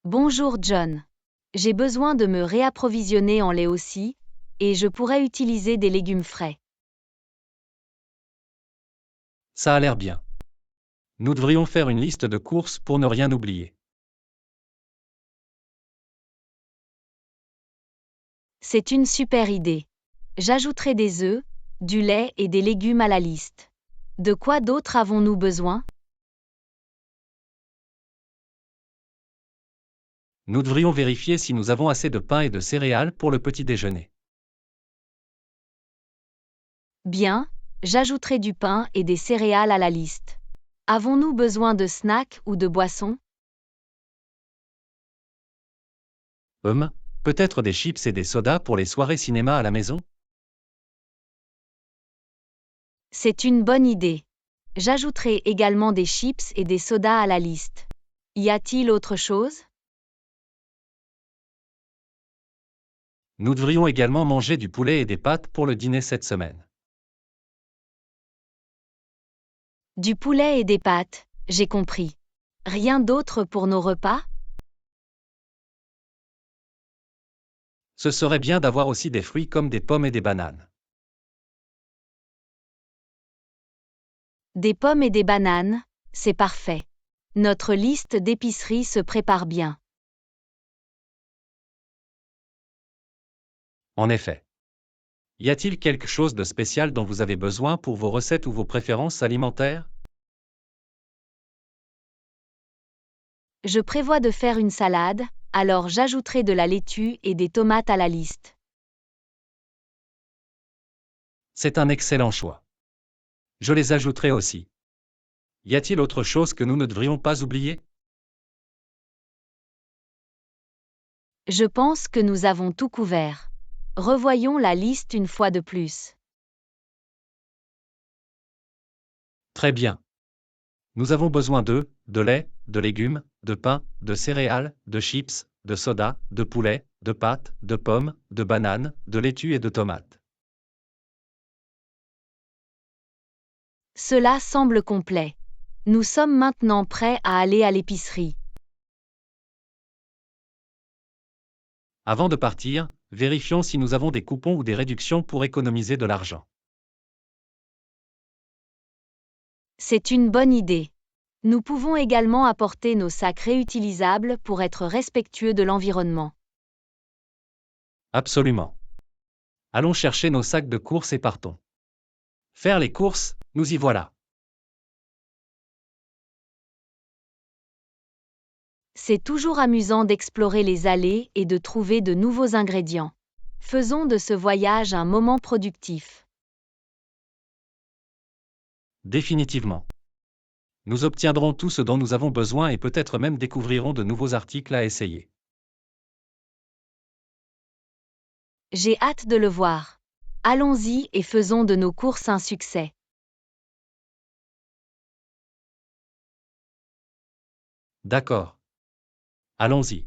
Bonjour John. J'ai besoin de me réapprovisionner en lait aussi, et je pourrais utiliser des légumes frais. Ça a l'air bien. Nous devrions faire une liste de courses pour ne rien oublier. C'est une super idée. J'ajouterai des œufs, du lait et des légumes à la liste. De quoi d'autre avons-nous besoin? Nous devrions vérifier si nous avons assez de pain et de céréales pour le petit déjeuner. Bien, j'ajouterai du pain et des céréales à la liste. Avons-nous besoin de snacks ou de boissons? Peut-être des chips et des sodas pour les soirées cinéma à la maison? C'est une bonne idée. J'ajouterai également des chips et des sodas à la liste. Y a-t-il autre chose? Nous devrions également manger du poulet et des pâtes pour le dîner cette semaine. Du poulet et des pâtes, j'ai compris. Rien d'autre pour nos repas? Ce serait bien d'avoir aussi des fruits comme des pommes et des bananes. Des pommes et des bananes, c'est parfait. Notre liste d'épicerie se prépare bien. En effet. Y a-t-il quelque chose de spécial dont vous avez besoin pour vos recettes ou vos préférences alimentaires? Je prévois de faire une salade, alors j'ajouterai de la laitue et des tomates à la liste. C'est un excellent choix. Je les ajouterai aussi. Y a-t-il autre chose que nous ne devrions pas oublier? Je pense que nous avons tout couvert. Revoyons la liste une fois de plus. Très bien. Nous avons besoin de lait, de légumes, de pain, de céréales, de chips, de soda, de poulet, de pâtes, de pommes, de bananes, de laitue et de tomates. Cela semble complet. Nous sommes maintenant prêts à aller à l'épicerie. Avant de partir, vérifions si nous avons des coupons ou des réductions pour économiser de l'argent. C'est une bonne idée. Nous pouvons également apporter nos sacs réutilisables pour être respectueux de l'environnement. Absolument. Allons chercher nos sacs de courses et partons. Faire les courses, nous y voilà. C'est toujours amusant d'explorer les allées et de trouver de nouveaux ingrédients. Faisons de ce voyage un moment productif. Définitivement. Nous obtiendrons tout ce dont nous avons besoin et peut-être même découvrirons de nouveaux articles à essayer. J'ai hâte de le voir. Allons-y et faisons de nos courses un succès. D'accord. Allons-y.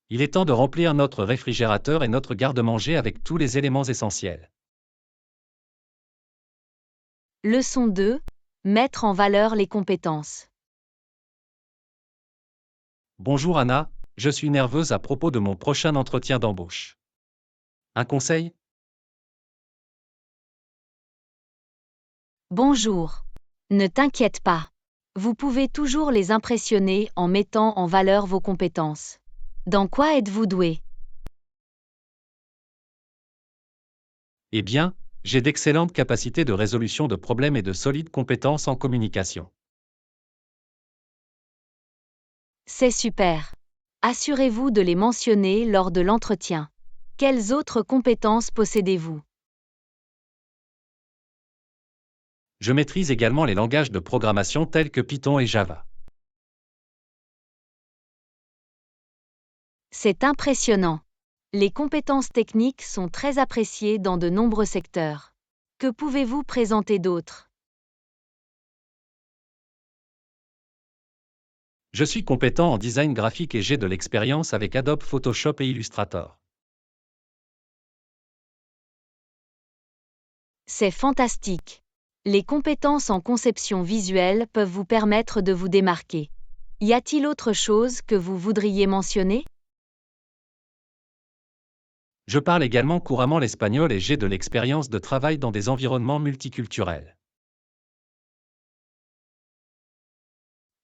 Il est temps de remplir notre réfrigérateur et notre garde-manger avec tous les éléments essentiels. Leçon 2. Mettre en valeur les compétences. Bonjour Anna, je suis nerveuse à propos de mon prochain entretien d'embauche. Un conseil? Bonjour. Ne t'inquiète pas. Vous pouvez toujours les impressionner en mettant en valeur vos compétences. Dans quoi êtes-vous doué? Eh bien, j'ai d'excellentes capacités de résolution de problèmes et de solides compétences en communication. C'est super. Assurez-vous de les mentionner lors de l'entretien. Quelles autres compétences possédez-vous? Je maîtrise également les langages de programmation tels que Python et Java. C'est impressionnant. Les compétences techniques sont très appréciées dans de nombreux secteurs. Que pouvez-vous présenter d'autre? Je suis compétent en design graphique et j'ai de l'expérience avec Adobe Photoshop et Illustrator. C'est fantastique. Les compétences en conception visuelle peuvent vous permettre de vous démarquer. Y a-t-il autre chose que vous voudriez mentionner? Je parle également couramment l'espagnol et j'ai de l'expérience de travail dans des environnements multiculturels.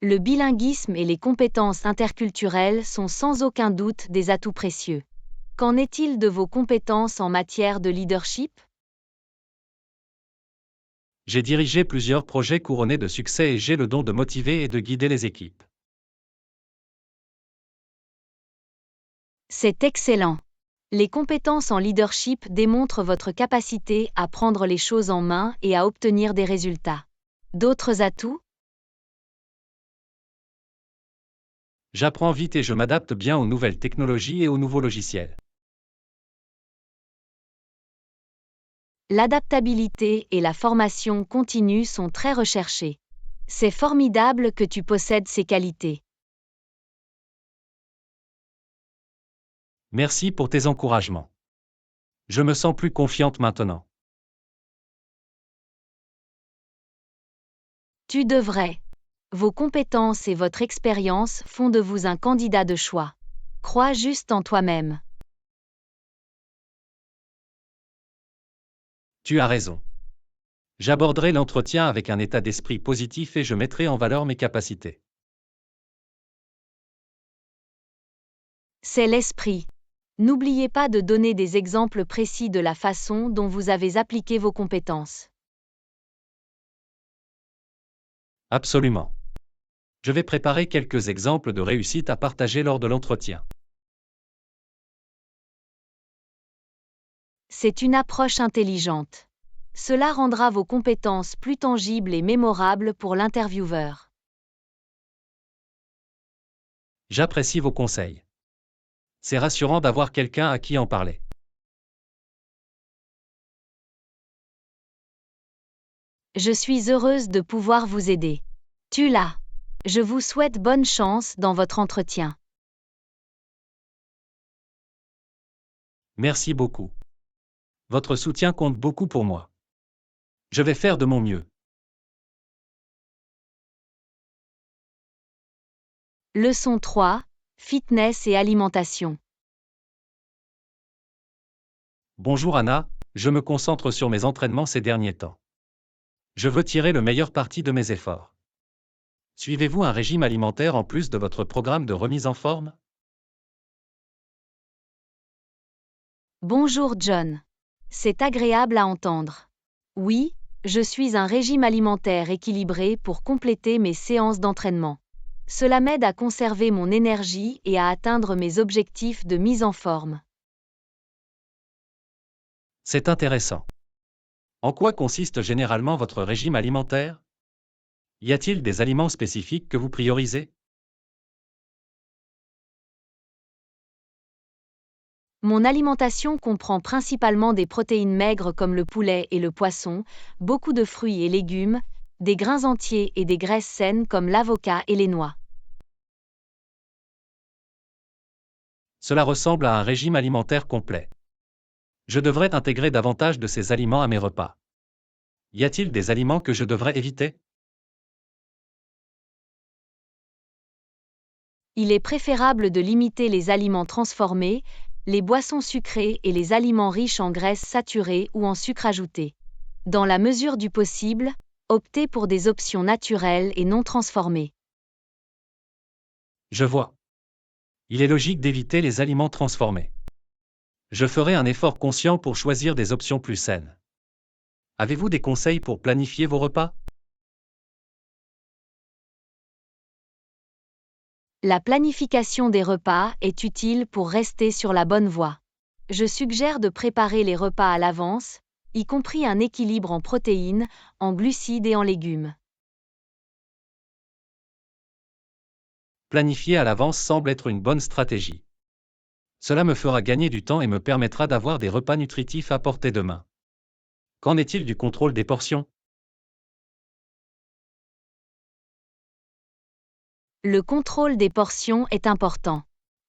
Le bilinguisme et les compétences interculturelles sont sans aucun doute des atouts précieux. Qu'en est-il de vos compétences en matière de leadership? J'ai dirigé plusieurs projets couronnés de succès et j'ai le don de motiver et de guider les équipes. C'est excellent. Les compétences en leadership démontrent votre capacité à prendre les choses en main et à obtenir des résultats. D'autres atouts? J'apprends vite et je m'adapte bien aux nouvelles technologies et aux nouveaux logiciels. L'adaptabilité et la formation continue sont très recherchées. C'est formidable que tu possèdes ces qualités. Merci pour tes encouragements. Je me sens plus confiante maintenant. Tu devrais. Vos compétences et votre expérience font de vous un candidat de choix. Crois juste en toi-même. Tu as raison. J'aborderai l'entretien avec un état d'esprit positif et je mettrai en valeur mes capacités. C'est l'esprit. N'oubliez pas de donner des exemples précis de la façon dont vous avez appliqué vos compétences. Absolument. Je vais préparer quelques exemples de réussite à partager lors de l'entretien. C'est une approche intelligente. Cela rendra vos compétences plus tangibles et mémorables pour l'intervieweur. J'apprécie vos conseils. C'est rassurant d'avoir quelqu'un à qui en parler. Je suis heureuse de pouvoir vous aider. Tu l'as. Je vous souhaite bonne chance dans votre entretien. Merci beaucoup. Votre soutien compte beaucoup pour moi. Je vais faire de mon mieux. Leçon 3. Fitness et alimentation. Bonjour Anna, je me concentre sur mes entraînements ces derniers temps. Je veux tirer le meilleur parti de mes efforts. Suivez-vous un régime alimentaire en plus de votre programme de remise en forme? Bonjour John. C'est agréable à entendre. Oui, je suis un régime alimentaire équilibré pour compléter mes séances d'entraînement. Cela m'aide à conserver mon énergie et à atteindre mes objectifs de mise en forme. C'est intéressant. En quoi consiste généralement votre régime alimentaire? Y a-t-il des aliments spécifiques que vous priorisez? Mon alimentation comprend principalement des protéines maigres comme le poulet et le poisson, beaucoup de fruits et légumes, des grains entiers et des graisses saines comme l'avocat et les noix. Cela ressemble à un régime alimentaire complet. Je devrais intégrer davantage de ces aliments à mes repas. Y a-t-il des aliments que je devrais éviter? Il est préférable de limiter les aliments transformés, les boissons sucrées et les aliments riches en graisses saturées ou en sucre ajouté. Dans la mesure du possible, optez pour des options naturelles et non transformées. Je vois. Il est logique d'éviter les aliments transformés. Je ferai un effort conscient pour choisir des options plus saines. Avez-vous des conseils pour planifier vos repas? La planification des repas est utile pour rester sur la bonne voie. Je suggère de préparer les repas à l'avance, y compris un équilibre en protéines, en glucides et en légumes. Planifier à l'avance semble être une bonne stratégie. Cela me fera gagner du temps et me permettra d'avoir des repas nutritifs à portée de main. Qu'en est-il du contrôle des portions? Le contrôle des portions est important.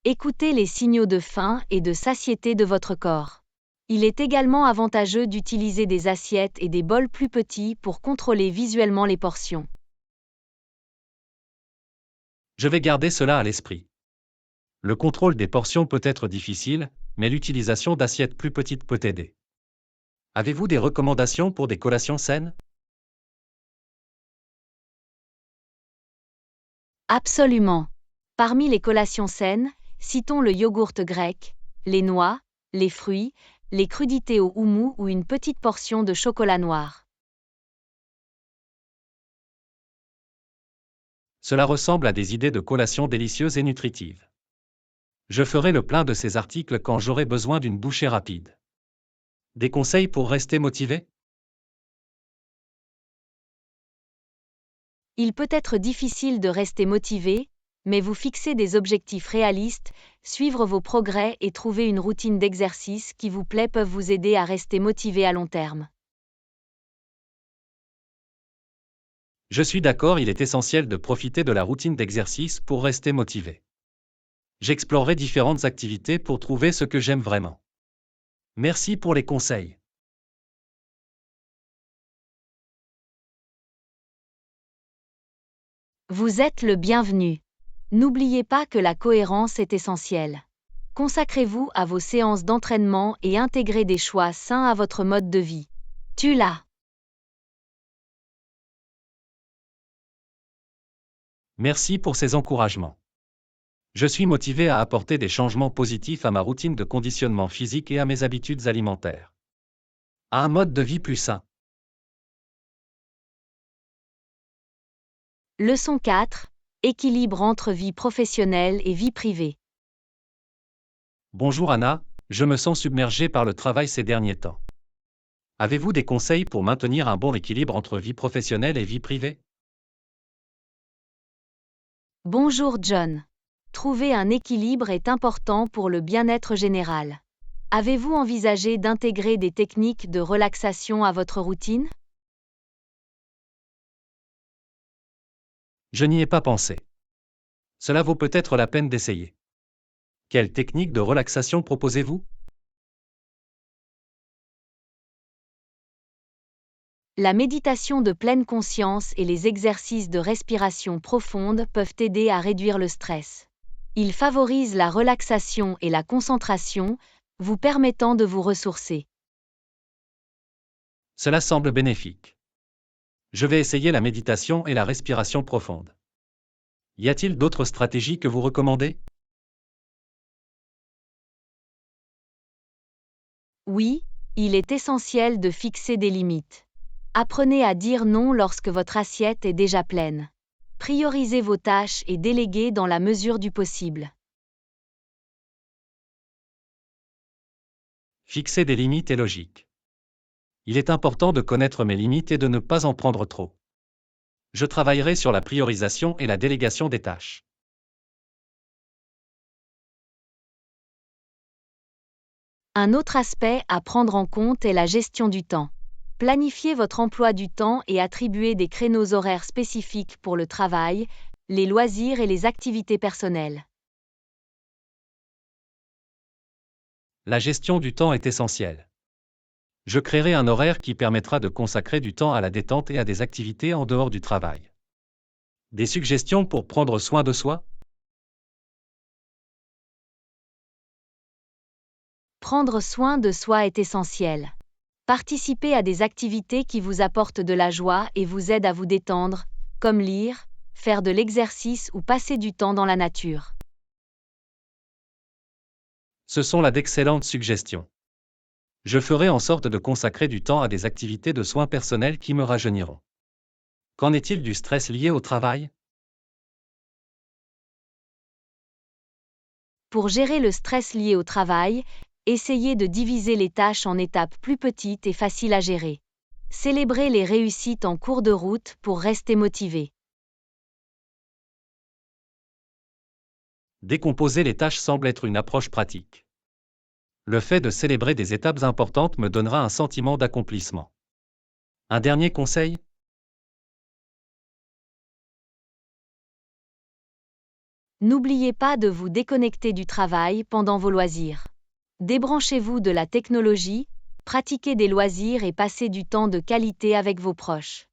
Écoutez les signaux de faim et de satiété de votre corps. Il est également avantageux d'utiliser des assiettes et des bols plus petits pour contrôler visuellement les portions. Je vais garder cela à l'esprit. Le contrôle des portions peut être difficile, mais l'utilisation d'assiettes plus petites peut aider. Avez-vous des recommandations pour des collations saines? Absolument. Parmi les collations saines, citons le yogourt grec, les noix, les fruits, les crudités au houmous ou une petite portion de chocolat noir. Cela ressemble à des idées de collations délicieuses et nutritives. Je ferai le plein de ces articles quand j'aurai besoin d'une bouchée rapide. Des conseils pour rester motivé? Il peut être difficile de rester motivé, mais vous fixez des objectifs réalistes, suivre vos progrès et trouver une routine d'exercice qui vous plaît peuvent vous aider à rester motivé à long terme. Je suis d'accord, il est essentiel de profiter de la routine d'exercice pour rester motivé. J'explorerai différentes activités pour trouver ce que j'aime vraiment. Merci pour les conseils. Vous êtes le bienvenu. N'oubliez pas que la cohérence est essentielle. Consacrez-vous à vos séances d'entraînement et intégrez des choix sains à votre mode de vie. Tu l'as. Merci pour ces encouragements. Je suis motivé à apporter des changements positifs à ma routine de conditionnement physique et à mes habitudes alimentaires. À un mode de vie plus sain. Leçon 4. Équilibre entre vie professionnelle et vie privée. Bonjour Anna, je me sens submergé par le travail ces derniers temps. Avez-vous des conseils pour maintenir un bon équilibre entre vie professionnelle et vie privée? Bonjour John. Trouver un équilibre est important pour le bien-être général. Avez-vous envisagé d'intégrer des techniques de relaxation à votre routine? Je n'y ai pas pensé. Cela vaut peut-être la peine d'essayer. Quelle technique de relaxation proposez-vous? La méditation de pleine conscience et les exercices de respiration profonde peuvent aider à réduire le stress. Ils favorisent la relaxation et la concentration, vous permettant de vous ressourcer. Cela semble bénéfique. Je vais essayer la méditation et la respiration profonde. Y a-t-il d'autres stratégies que vous recommandez? Oui, il est essentiel de fixer des limites. Apprenez à dire non lorsque votre assiette est déjà pleine. Priorisez vos tâches et déléguez dans la mesure du possible. Fixer des limites est logique. Il est important de connaître mes limites et de ne pas en prendre trop. Je travaillerai sur la priorisation et la délégation des tâches. Un autre aspect à prendre en compte est la gestion du temps. Planifiez votre emploi du temps et attribuez des créneaux horaires spécifiques pour le travail, les loisirs et les activités personnelles. La gestion du temps est essentielle. Je créerai un horaire qui permettra de consacrer du temps à la détente et à des activités en dehors du travail. Des suggestions pour prendre soin de soi? Prendre soin de soi est essentiel. Participez à des activités qui vous apportent de la joie et vous aident à vous détendre, comme lire, faire de l'exercice ou passer du temps dans la nature. Ce sont là d'excellentes suggestions. Je ferai en sorte de consacrer du temps à des activités de soins personnels qui me rajeuniront. Qu'en est-il du stress lié au travail? Pour gérer le stress lié au travail, essayez de diviser les tâches en étapes plus petites et faciles à gérer. Célébrez les réussites en cours de route pour rester motivé. Décomposer les tâches semble être une approche pratique. Le fait de célébrer des étapes importantes me donnera un sentiment d'accomplissement. Un dernier conseil? N'oubliez pas de vous déconnecter du travail pendant vos loisirs. Débranchez-vous de la technologie, pratiquez des loisirs et passez du temps de qualité avec vos proches.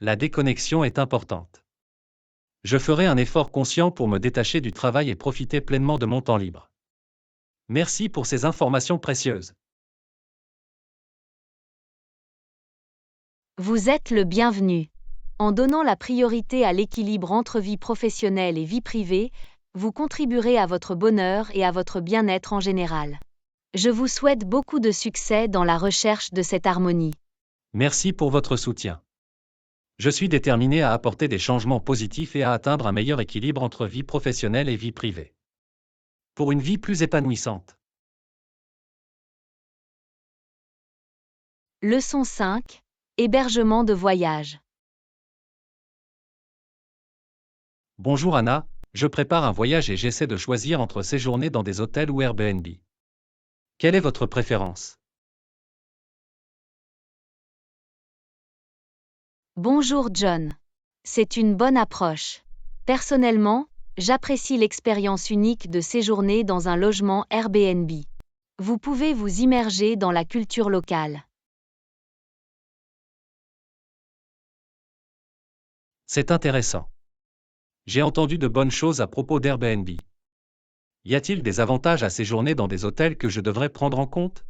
La déconnexion est importante. Je ferai un effort conscient pour me détacher du travail et profiter pleinement de mon temps libre. Merci pour ces informations précieuses. Vous êtes le bienvenu. En donnant la priorité à l'équilibre entre vie professionnelle et vie privée, vous contribuerez à votre bonheur et à votre bien-être en général. Je vous souhaite beaucoup de succès dans la recherche de cette harmonie. Merci pour votre soutien. Je suis déterminé à apporter des changements positifs et à atteindre un meilleur équilibre entre vie professionnelle et vie privée. Pour une vie plus épanouissante. Leçon 5. Hébergement de voyage. Bonjour Anna, je prépare un voyage et j'essaie de choisir entre séjourner dans des hôtels ou Airbnb. Quelle est votre préférence? Bonjour John. C'est une bonne approche. Personnellement, j'apprécie l'expérience unique de séjourner dans un logement Airbnb. Vous pouvez vous immerger dans la culture locale. C'est intéressant. J'ai entendu de bonnes choses à propos d'Airbnb. Y a-t-il des avantages à séjourner dans des hôtels que je devrais prendre en compte?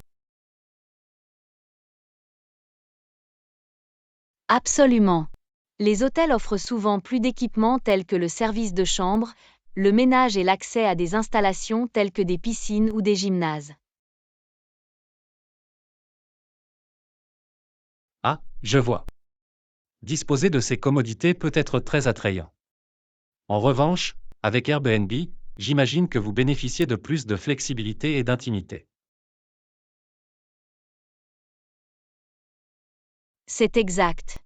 Absolument. Les hôtels offrent souvent plus d'équipements tels que le service de chambre, le ménage et l'accès à des installations telles que des piscines ou des gymnases. Ah, je vois. Disposer de ces commodités peut être très attrayant. En revanche, avec Airbnb, j'imagine que vous bénéficiez de plus de flexibilité et d'intimité. C'est exact.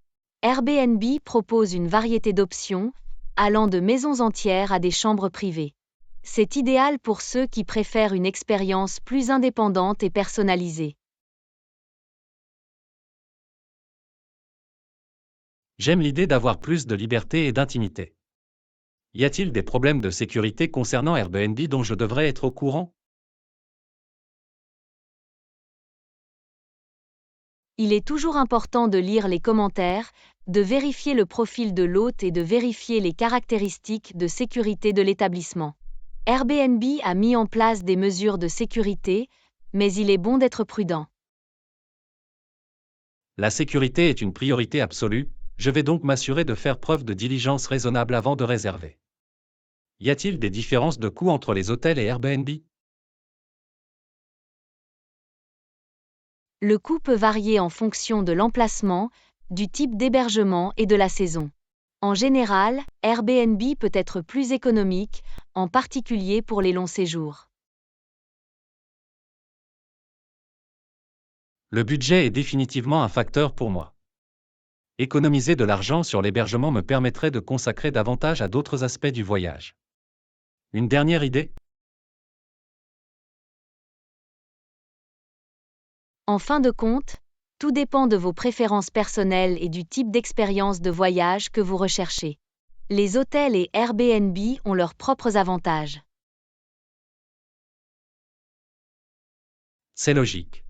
Airbnb propose une variété d'options, allant de maisons entières à des chambres privées. C'est idéal pour ceux qui préfèrent une expérience plus indépendante et personnalisée. J'aime l'idée d'avoir plus de liberté et d'intimité. Y a-t-il des problèmes de sécurité concernant Airbnb dont je devrais être au courant? Il est toujours important de lire les commentaires, de vérifier le profil de l'hôte et de vérifier les caractéristiques de sécurité de l'établissement. Airbnb a mis en place des mesures de sécurité, mais il est bon d'être prudent. La sécurité est une priorité absolue, je vais donc m'assurer de faire preuve de diligence raisonnable avant de réserver. Y a-t-il des différences de coûts entre les hôtels et Airbnb? Le coût peut varier en fonction de l'emplacement, du type d'hébergement et de la saison. En général, Airbnb peut être plus économique, en particulier pour les longs séjours. Le budget est définitivement un facteur pour moi. Économiser de l'argent sur l'hébergement me permettrait de consacrer davantage à d'autres aspects du voyage. Une dernière idée? En fin de compte, tout dépend de vos préférences personnelles et du type d'expérience de voyage que vous recherchez. Les hôtels et Airbnb ont leurs propres avantages. C'est logique.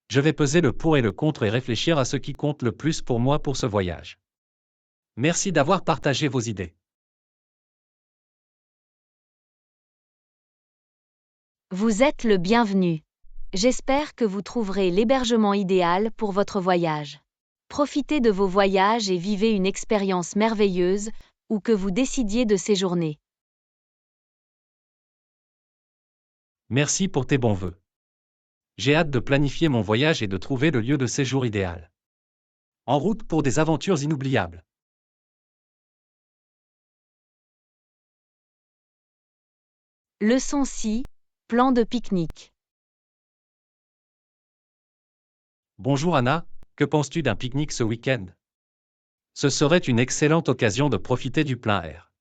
Je vais peser le pour et le contre et réfléchir à ce qui compte le plus pour moi pour ce voyage. Merci d'avoir partagé vos idées. Vous êtes le bienvenu. J'espère que vous trouverez l'hébergement idéal pour votre voyage. Profitez de vos voyages et vivez une expérience merveilleuse, où que vous décidiez de séjourner. Merci pour tes bons vœux. J'ai hâte de planifier mon voyage et de trouver le lieu de séjour idéal. En route pour des aventures inoubliables. Leçon 6. Plan de pique-nique. Bonjour Anna, que penses-tu d'un pique-nique ce week-end? Ce serait une excellente occasion de profiter du plein air.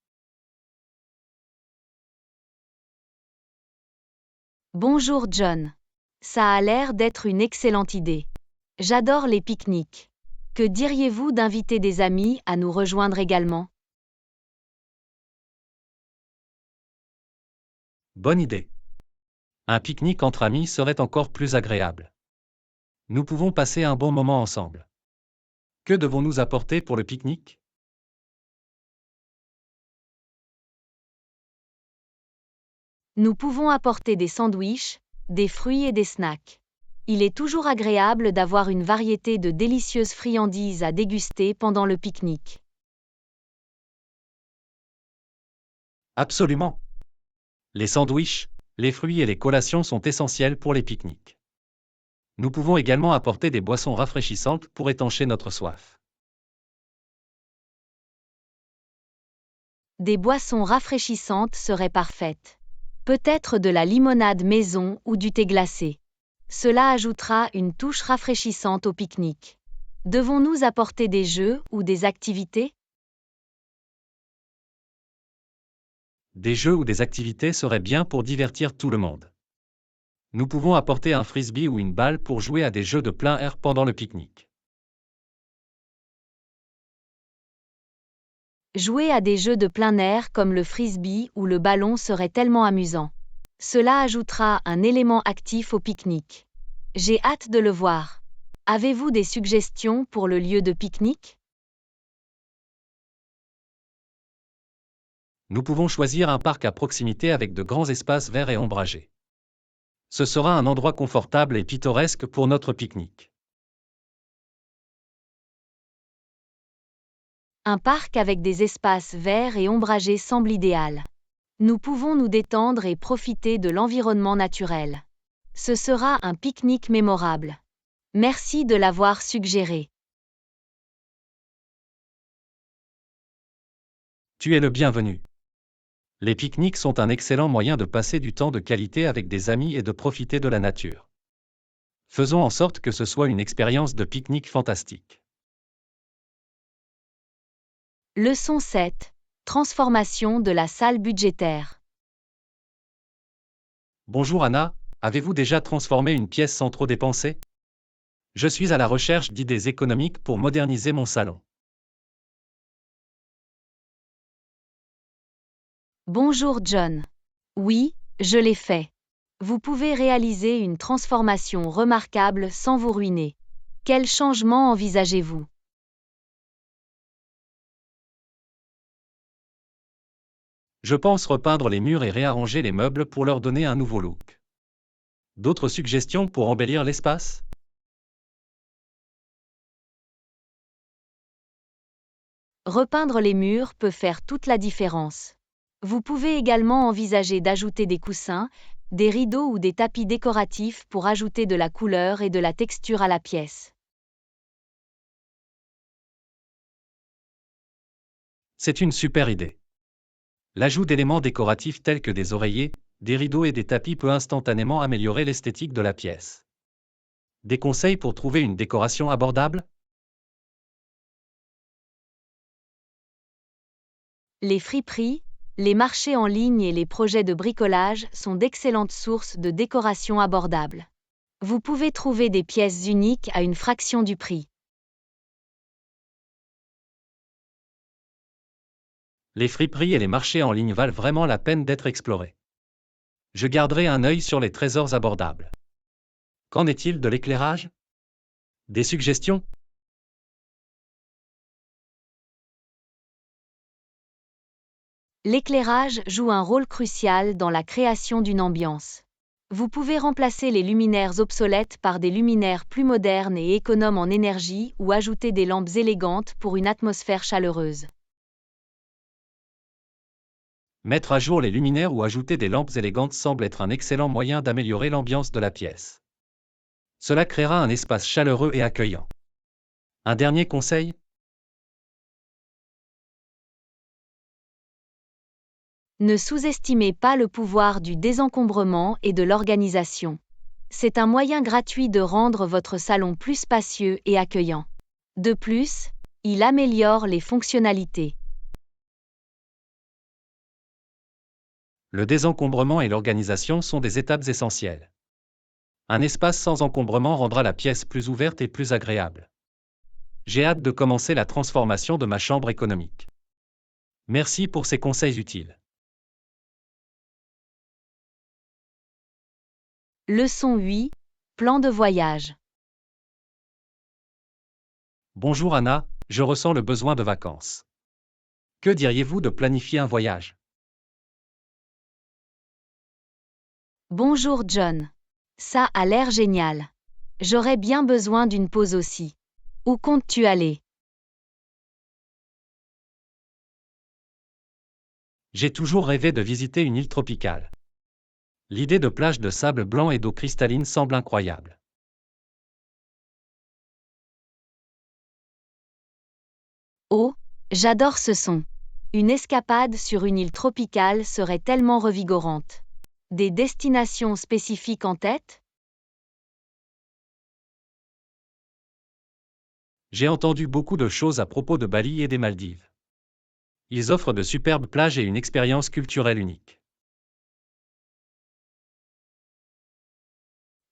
Bonjour John. Ça a l'air d'être une excellente idée. J'adore les pique-niques. Que diriez-vous d'inviter des amis à nous rejoindre également? Bonne idée. Un pique-nique entre amis serait encore plus agréable. Nous pouvons passer un bon moment ensemble. Que devons-nous apporter pour le pique-nique? Nous pouvons apporter des sandwichs, des fruits et des snacks. Il est toujours agréable d'avoir une variété de délicieuses friandises à déguster pendant le pique-nique. Absolument. Les sandwichs, les fruits et les collations sont essentiels pour les pique-niques. Nous pouvons également apporter des boissons rafraîchissantes pour étancher notre soif. Des boissons rafraîchissantes seraient parfaites. Peut-être de la limonade maison ou du thé glacé. Cela ajoutera une touche rafraîchissante au pique-nique. Devons-nous apporter des jeux ou des activités? Des jeux ou des activités seraient bien pour divertir tout le monde. Nous pouvons apporter un frisbee ou une balle pour jouer à des jeux de plein air pendant le pique-nique. Jouer à des jeux de plein air comme le frisbee ou le ballon serait tellement amusant. Cela ajoutera un élément actif au pique-nique. J'ai hâte de le voir. Avez-vous des suggestions pour le lieu de pique-nique? Nous pouvons choisir un parc à proximité avec de grands espaces verts et ombragés. Ce sera un endroit confortable et pittoresque pour notre pique-nique. Un parc avec des espaces verts et ombragés semble idéal. Nous pouvons nous détendre et profiter de l'environnement naturel. Ce sera un pique-nique mémorable. Merci de l'avoir suggéré. Tu es le bienvenu. Les pique-niques sont un excellent moyen de passer du temps de qualité avec des amis et de profiter de la nature. Faisons en sorte que ce soit une expérience de pique-nique fantastique. Leçon 7. Transformation de la salle budgétaire. Bonjour Anna, avez-vous déjà transformé une pièce sans trop dépenser? Je suis à la recherche d'idées économiques pour moderniser mon salon. Bonjour John. Oui, je l'ai fait. Vous pouvez réaliser une transformation remarquable sans vous ruiner. Quel changement envisagez-vous? Je pense repeindre les murs et réarranger les meubles pour leur donner un nouveau look. D'autres suggestions pour embellir l'espace? Repeindre les murs peut faire toute la différence. Vous pouvez également envisager d'ajouter des coussins, des rideaux ou des tapis décoratifs pour ajouter de la couleur et de la texture à la pièce. C'est une super idée. L'ajout d'éléments décoratifs tels que des oreillers, des rideaux et des tapis peut instantanément améliorer l'esthétique de la pièce. Des conseils pour trouver une décoration abordable? Les friperies, les marchés en ligne et les projets de bricolage sont d'excellentes sources de décoration abordables. Vous pouvez trouver des pièces uniques à une fraction du prix. Les friperies et les marchés en ligne valent vraiment la peine d'être explorés. Je garderai un œil sur les trésors abordables. Qu'en est-il de l'éclairage? Des suggestions? L'éclairage joue un rôle crucial dans la création d'une ambiance. Vous pouvez remplacer les luminaires obsolètes par des luminaires plus modernes et économes en énergie ou ajouter des lampes élégantes pour une atmosphère chaleureuse. Mettre à jour les luminaires ou ajouter des lampes élégantes semble être un excellent moyen d'améliorer l'ambiance de la pièce. Cela créera un espace chaleureux et accueillant. Un dernier conseil? Ne sous-estimez pas le pouvoir du désencombrement et de l'organisation. C'est un moyen gratuit de rendre votre salon plus spacieux et accueillant. De plus, il améliore les fonctionnalités. Le désencombrement et l'organisation sont des étapes essentielles. Un espace sans encombrement rendra la pièce plus ouverte et plus agréable. J'ai hâte de commencer la transformation de ma chambre économique. Merci pour ces conseils utiles. Leçon 8. Plan de voyage. Bonjour Anna, je ressens le besoin de vacances. Que diriez-vous de planifier un voyage? Bonjour John. Ça a l'air génial. J'aurais bien besoin d'une pause aussi. Où comptes-tu aller? J'ai toujours rêvé de visiter une île tropicale. L'idée de plages de sable blanc et d'eau cristalline semble incroyable. Oh, j'adore ce son. Une escapade sur une île tropicale serait tellement revigorante. Des destinations spécifiques en tête? J'ai entendu beaucoup de choses à propos de Bali et des Maldives. Ils offrent de superbes plages et une expérience culturelle unique.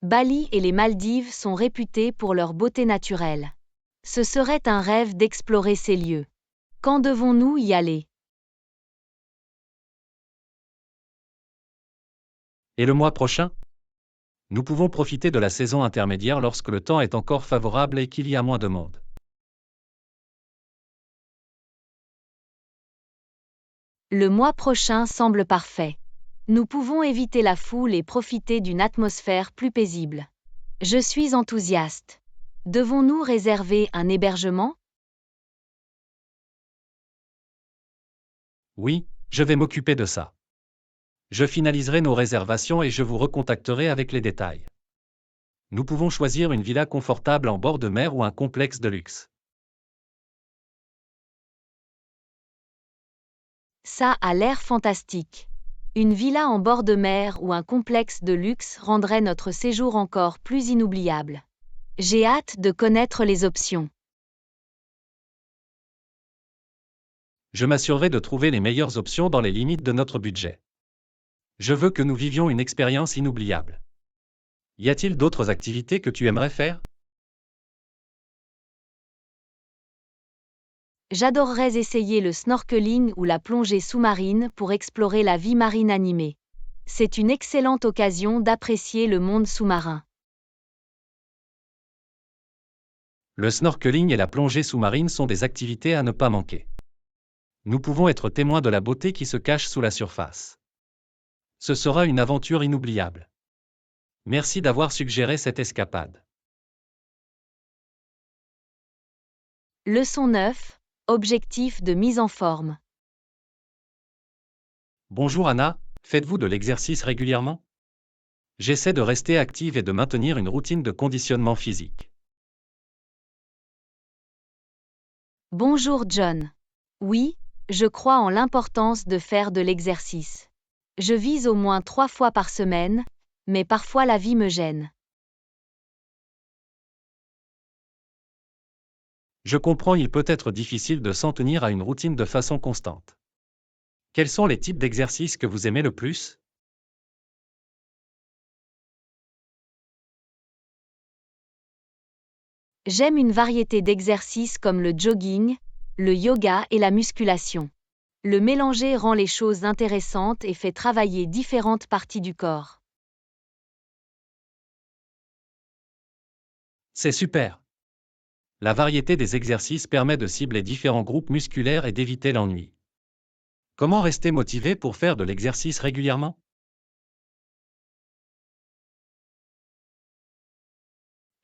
Bali et les Maldives sont réputés pour leur beauté naturelle. Ce serait un rêve d'explorer ces lieux. Quand devons-nous y aller? Et le mois prochain? Nous pouvons profiter de la saison intermédiaire lorsque le temps est encore favorable et qu'il y a moins de monde. Le mois prochain semble parfait. Nous pouvons éviter la foule et profiter d'une atmosphère plus paisible. Je suis enthousiaste. Devons-nous réserver un hébergement? Oui, je vais m'occuper de ça. Je finaliserai nos réservations et je vous recontacterai avec les détails. Nous pouvons choisir une villa confortable en bord de mer ou un complexe de luxe. Ça a l'air fantastique. Une villa en bord de mer ou un complexe de luxe rendrait notre séjour encore plus inoubliable. J'ai hâte de connaître les options. Je m'assurerai de trouver les meilleures options dans les limites de notre budget. Je veux que nous vivions une expérience inoubliable. Y a-t-il d'autres activités que tu aimerais faire? J'adorerais essayer le snorkeling ou la plongée sous-marine pour explorer la vie marine animée. C'est une excellente occasion d'apprécier le monde sous-marin. Le snorkeling et la plongée sous-marine sont des activités à ne pas manquer. Nous pouvons être témoins de la beauté qui se cache sous la surface. Ce sera une aventure inoubliable. Merci d'avoir suggéré cette escapade. Leçon 9. Objectif de mise en forme. Bonjour Anna, faites-vous de l'exercice régulièrement? J'essaie de rester active et de maintenir une routine de conditionnement physique. Bonjour John. Oui, je crois en l'importance de faire de l'exercice. Je vise au moins 3 fois par semaine, mais parfois la vie me gêne. Je comprends, il peut être difficile de s'en tenir à une routine de façon constante. Quels sont les types d'exercices que vous aimez le plus? J'aime une variété d'exercices comme le jogging, le yoga et la musculation. Le mélanger rend les choses intéressantes et fait travailler différentes parties du corps. C'est super. La variété des exercices permet de cibler différents groupes musculaires et d'éviter l'ennui. Comment rester motivé pour faire de l'exercice régulièrement?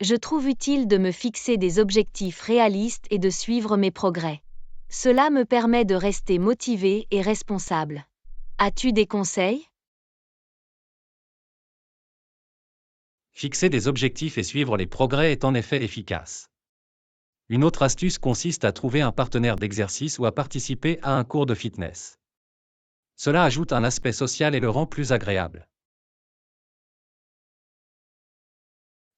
Je trouve utile de me fixer des objectifs réalistes et de suivre mes progrès. Cela me permet de rester motivé et responsable. As-tu des conseils? Fixer des objectifs et suivre les progrès est en effet efficace. Une autre astuce consiste à trouver un partenaire d'exercice ou à participer à un cours de fitness. Cela ajoute un aspect social et le rend plus agréable.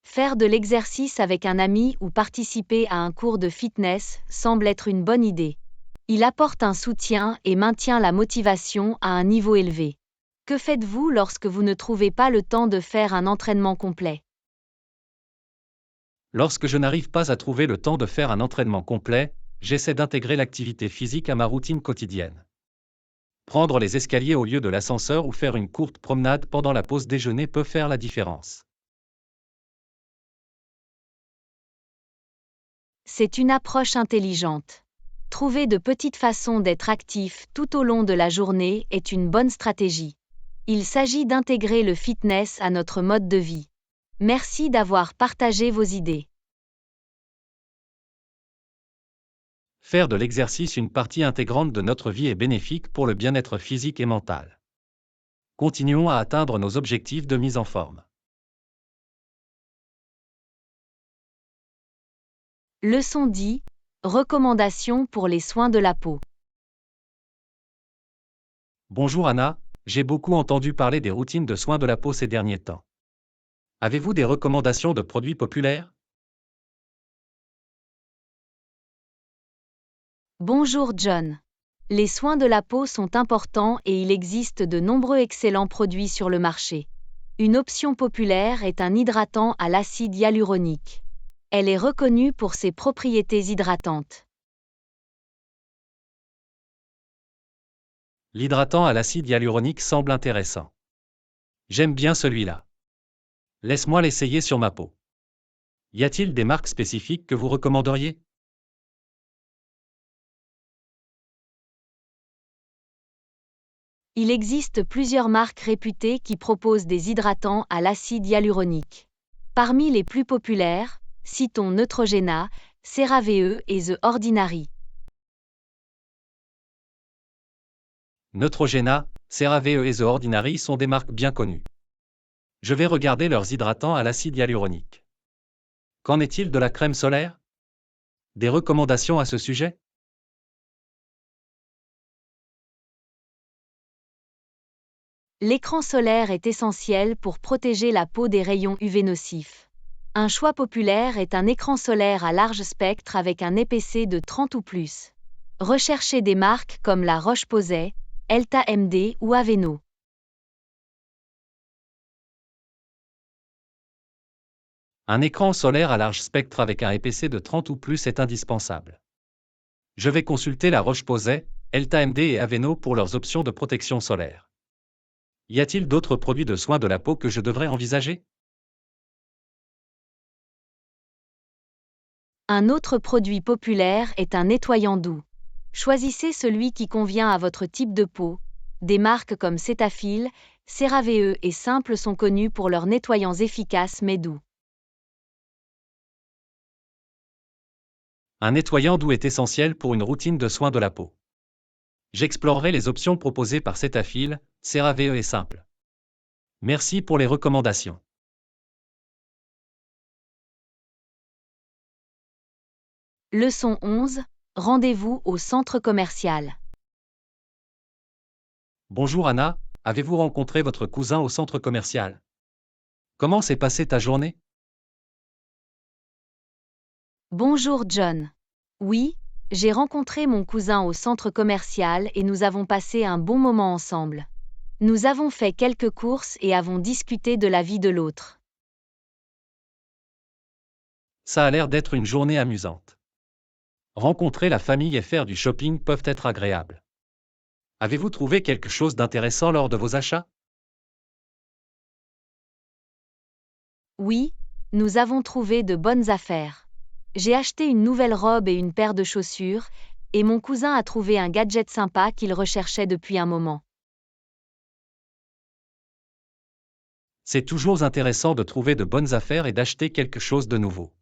Faire de l'exercice avec un ami ou participer à un cours de fitness semble être une bonne idée. Il apporte un soutien et maintient la motivation à un niveau élevé. Que faites-vous lorsque vous ne trouvez pas le temps de faire un entraînement complet? Lorsque je n'arrive pas à trouver le temps de faire un entraînement complet, j'essaie d'intégrer l'activité physique à ma routine quotidienne. Prendre les escaliers au lieu de l'ascenseur ou faire une courte promenade pendant la pause déjeuner peut faire la différence. C'est une approche intelligente. Trouver de petites façons d'être actif tout au long de la journée est une bonne stratégie. Il s'agit d'intégrer le fitness à notre mode de vie. Merci d'avoir partagé vos idées. Faire de l'exercice une partie intégrante de notre vie est bénéfique pour le bien-être physique et mental. Continuons à atteindre nos objectifs de mise en forme. Leçon 10. Recommandations pour les soins de la peau. Bonjour Anna, j'ai beaucoup entendu parler des routines de soins de la peau ces derniers temps. Avez-vous des recommandations de produits populaires? Bonjour John. Les soins de la peau sont importants et il existe de nombreux excellents produits sur le marché. Une option populaire est un hydratant à l'acide hyaluronique. Elle est reconnue pour ses propriétés hydratantes. L'hydratant à l'acide hyaluronique semble intéressant. J'aime bien celui-là. Laisse-moi l'essayer sur ma peau. Y a-t-il des marques spécifiques que vous recommanderiez? Il existe plusieurs marques réputées qui proposent des hydratants à l'acide hyaluronique. Parmi les plus populaires, citons Neutrogena, CeraVe et The Ordinary. Neutrogena, CeraVe et The Ordinary sont des marques bien connues. Je vais regarder leurs hydratants à l'acide hyaluronique. Qu'en est-il de la crème solaire? Des recommandations à ce sujet? L'écran solaire est essentiel pour protéger la peau des rayons UV nocifs. Un choix populaire est un écran solaire à large spectre avec un EPC de 30 ou plus. Recherchez des marques comme La Roche-Posay, Elta MD ou Aveno. Un écran solaire à large spectre avec un EPC de 30 ou plus est indispensable. Je vais consulter La Roche-Posay, Elta MD et Aveno pour leurs options de protection solaire. Y a-t-il d'autres produits de soins de la peau que je devrais envisager? Un autre produit populaire est un nettoyant doux. Choisissez celui qui convient à votre type de peau. Des marques comme Cetaphil, CeraVe et Simple sont connues pour leurs nettoyants efficaces mais doux. Un nettoyant doux est essentiel pour une routine de soins de la peau. J'explorerai les options proposées par Cetaphil, CeraVe et Simple. Merci pour les recommandations. Leçon 11. Rendez-vous au centre commercial. Bonjour Anna, avez-vous rencontré votre cousin au centre commercial? Comment s'est passée ta journée? Bonjour John. Oui, j'ai rencontré mon cousin au centre commercial et nous avons passé un bon moment ensemble. Nous avons fait quelques courses et avons discuté de la vie de l'autre. Ça a l'air d'être une journée amusante. Rencontrer la famille et faire du shopping peuvent être agréables. Avez-vous trouvé quelque chose d'intéressant lors de vos achats? Oui, nous avons trouvé de bonnes affaires. J'ai acheté une nouvelle robe et une paire de chaussures, et mon cousin a trouvé un gadget sympa qu'il recherchait depuis un moment. C'est toujours intéressant de trouver de bonnes affaires et d'acheter quelque chose de nouveau.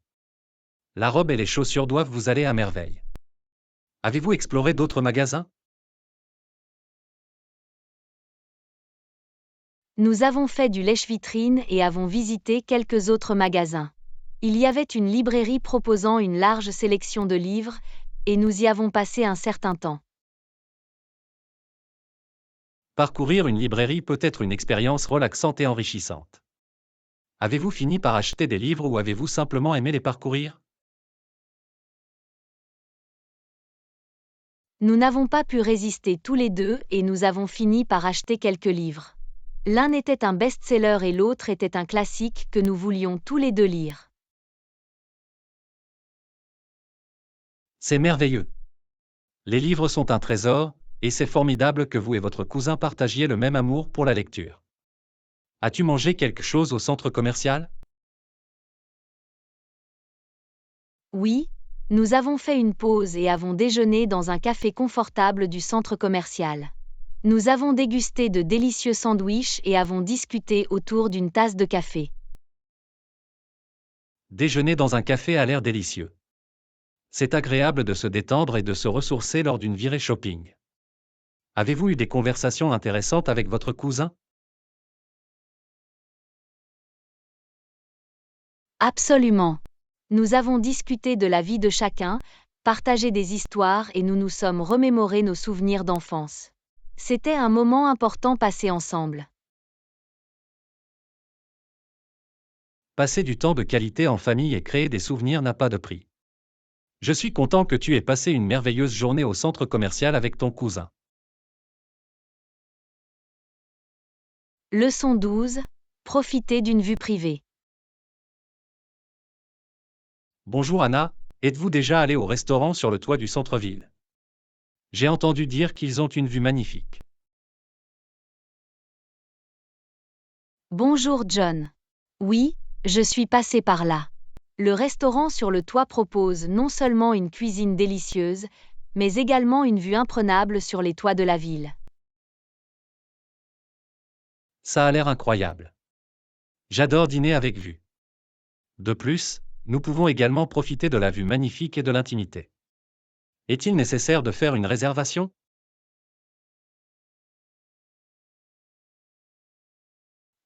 La robe et les chaussures doivent vous aller à merveille. Avez-vous exploré d'autres magasins? Nous avons fait du lèche-vitrine et avons visité quelques autres magasins. Il y avait une librairie proposant une large sélection de livres, et nous y avons passé un certain temps. Parcourir une librairie peut être une expérience relaxante et enrichissante. Avez-vous fini par acheter des livres ou avez-vous simplement aimé les parcourir? Nous n'avons pas pu résister tous les deux et nous avons fini par acheter quelques livres. L'un était un best-seller et l'autre était un classique que nous voulions tous les deux lire. C'est merveilleux. Les livres sont un trésor, et c'est formidable que vous et votre cousin partagiez le même amour pour la lecture. As-tu mangé quelque chose au centre commercial? Oui, Nous avons fait une pause et avons déjeuné dans un café confortable du centre commercial. Nous avons dégusté de délicieux sandwichs et avons discuté autour d'une tasse de café. Déjeuner dans un café a l'air délicieux. C'est agréable de se détendre et de se ressourcer lors d'une virée shopping. Avez-vous eu des conversations intéressantes avec votre cousin? Absolument. Nous avons discuté de la vie de chacun, partagé des histoires et nous nous sommes remémorés nos souvenirs d'enfance. C'était un moment important passé ensemble. Passer du temps de qualité en famille et créer des souvenirs n'a pas de prix. Je suis content que tu aies passé une merveilleuse journée au centre commercial avec ton cousin. Leçon 12. Profiter d'une vue privée. Bonjour Anna, êtes-vous déjà allé au restaurant sur le toit du centre-ville? J'ai entendu dire qu'ils ont une vue magnifique. Bonjour John. Oui, je suis passé par là. Le restaurant sur le toit propose non seulement une cuisine délicieuse, mais également une vue imprenable sur les toits de la ville. Ça a l'air incroyable. J'adore dîner avec vue. De plus, nous pouvons également profiter de la vue magnifique et de l'intimité. Est-il nécessaire de faire une réservation?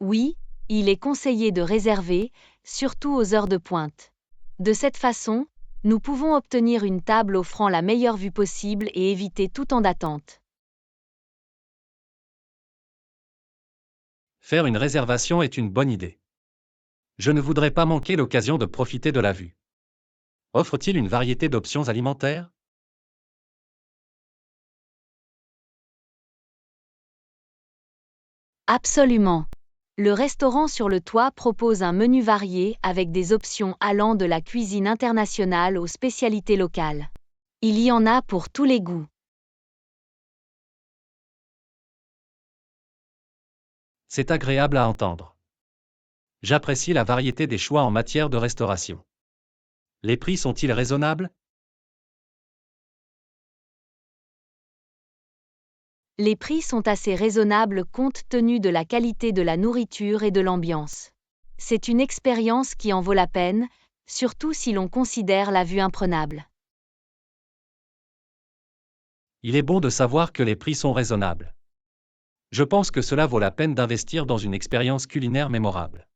Oui, il est conseillé de réserver, surtout aux heures de pointe. De cette façon, nous pouvons obtenir une table offrant la meilleure vue possible et éviter tout temps d'attente. Faire une réservation est une bonne idée. Je ne voudrais pas manquer l'occasion de profiter de la vue. Offre-t-il une variété d'options alimentaires? Absolument. Le restaurant sur le toit propose un menu varié avec des options allant de la cuisine internationale aux spécialités locales. Il y en a pour tous les goûts. C'est agréable à entendre. J'apprécie la variété des choix en matière de restauration. Les prix sont-ils raisonnables? Les prix sont assez raisonnables compte tenu de la qualité de la nourriture et de l'ambiance. C'est une expérience qui en vaut la peine, surtout si l'on considère la vue imprenable. Il est bon de savoir que les prix sont raisonnables. Je pense que cela vaut la peine d'investir dans une expérience culinaire mémorable.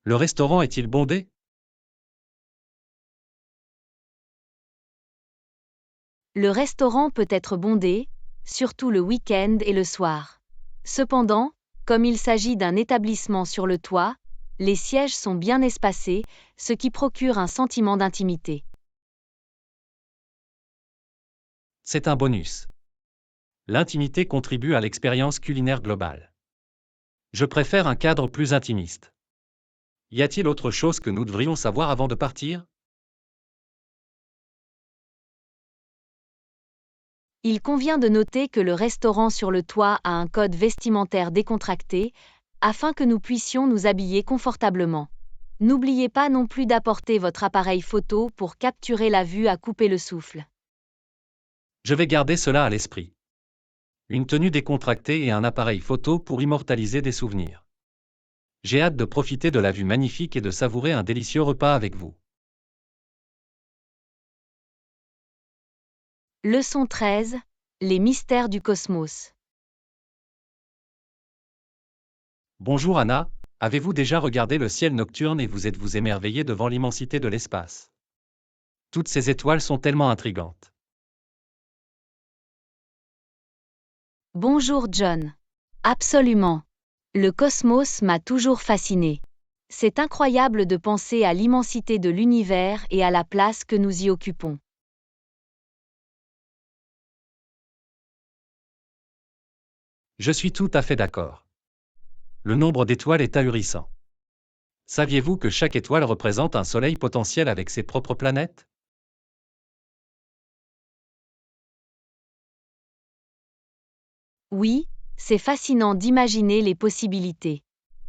Le restaurant est-il bondé? Le restaurant peut être bondé, surtout le week-end et le soir. Cependant, comme il s'agit d'un établissement sur le toit, les sièges sont bien espacés, ce qui procure un sentiment d'intimité. C'est un bonus. L'intimité contribue à l'expérience culinaire globale. Je préfère un cadre plus intimiste. Y a-t-il autre chose que nous devrions savoir avant de partir? Il convient de noter que le restaurant sur le toit a un code vestimentaire décontracté, afin que nous puissions nous habiller confortablement. N'oubliez pas non plus d'apporter votre appareil photo pour capturer la vue à couper le souffle. Je vais garder cela à l'esprit. Une tenue décontractée et un appareil photo pour immortaliser des souvenirs. J'ai hâte de profiter de la vue magnifique et de savourer un délicieux repas avec vous. Leçon 13. Les mystères du cosmos. Bonjour Anna, avez-vous déjà regardé le ciel nocturne et vous êtes-vous émerveillée devant l'immensité de l'espace? Toutes ces étoiles sont tellement intrigantes. Bonjour John. Absolument. Le cosmos m'a toujours fasciné. C'est incroyable de penser à l'immensité de l'univers et à la place que nous y occupons. Je suis tout à fait d'accord. Le nombre d'étoiles est ahurissant. Saviez-vous que chaque étoile représente un soleil potentiel avec ses propres planètes? Oui, c'est fascinant d'imaginer les possibilités.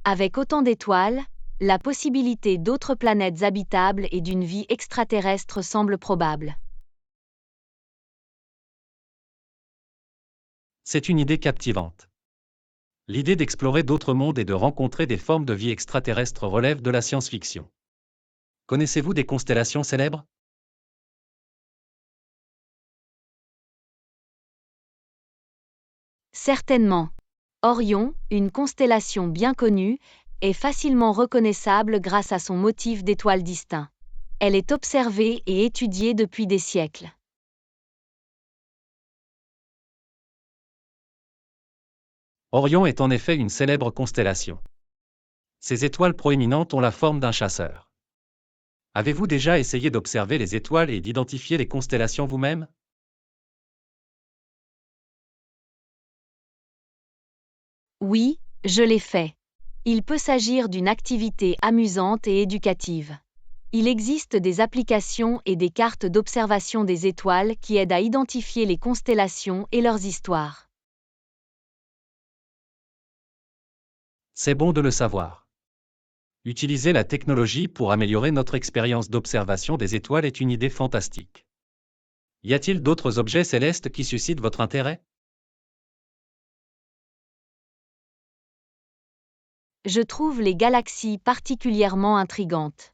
Avec autant d'étoiles, La possibilité d'autres planètes habitables et d'une vie extraterrestre semble probable. C'est une idée captivante. L'idée d'explorer d'autres mondes et de rencontrer des formes de vie extraterrestres relève de la science-fiction. Connaissez-vous des constellations célèbres? Certainement. Orion, une constellation bien connue, est facilement reconnaissable grâce à son motif d'étoile distinct. Elle est observée et étudiée depuis des siècles. Orion est en effet une célèbre constellation. Ces étoiles proéminentes ont la forme d'un chasseur. Avez-vous déjà essayé d'observer les étoiles et d'identifier les constellations vous-même? Oui, je l'ai fait. Il peut s'agir d'une activité amusante et éducative. Il existe des applications et des cartes d'observation des étoiles qui aident à identifier les constellations et leurs histoires. C'est bon de le savoir. Utiliser la technologie pour améliorer notre expérience d'observation des étoiles est une idée fantastique. Y a-t-il d'autres objets célestes qui suscitent votre intérêt? Je trouve les galaxies particulièrement intrigantes.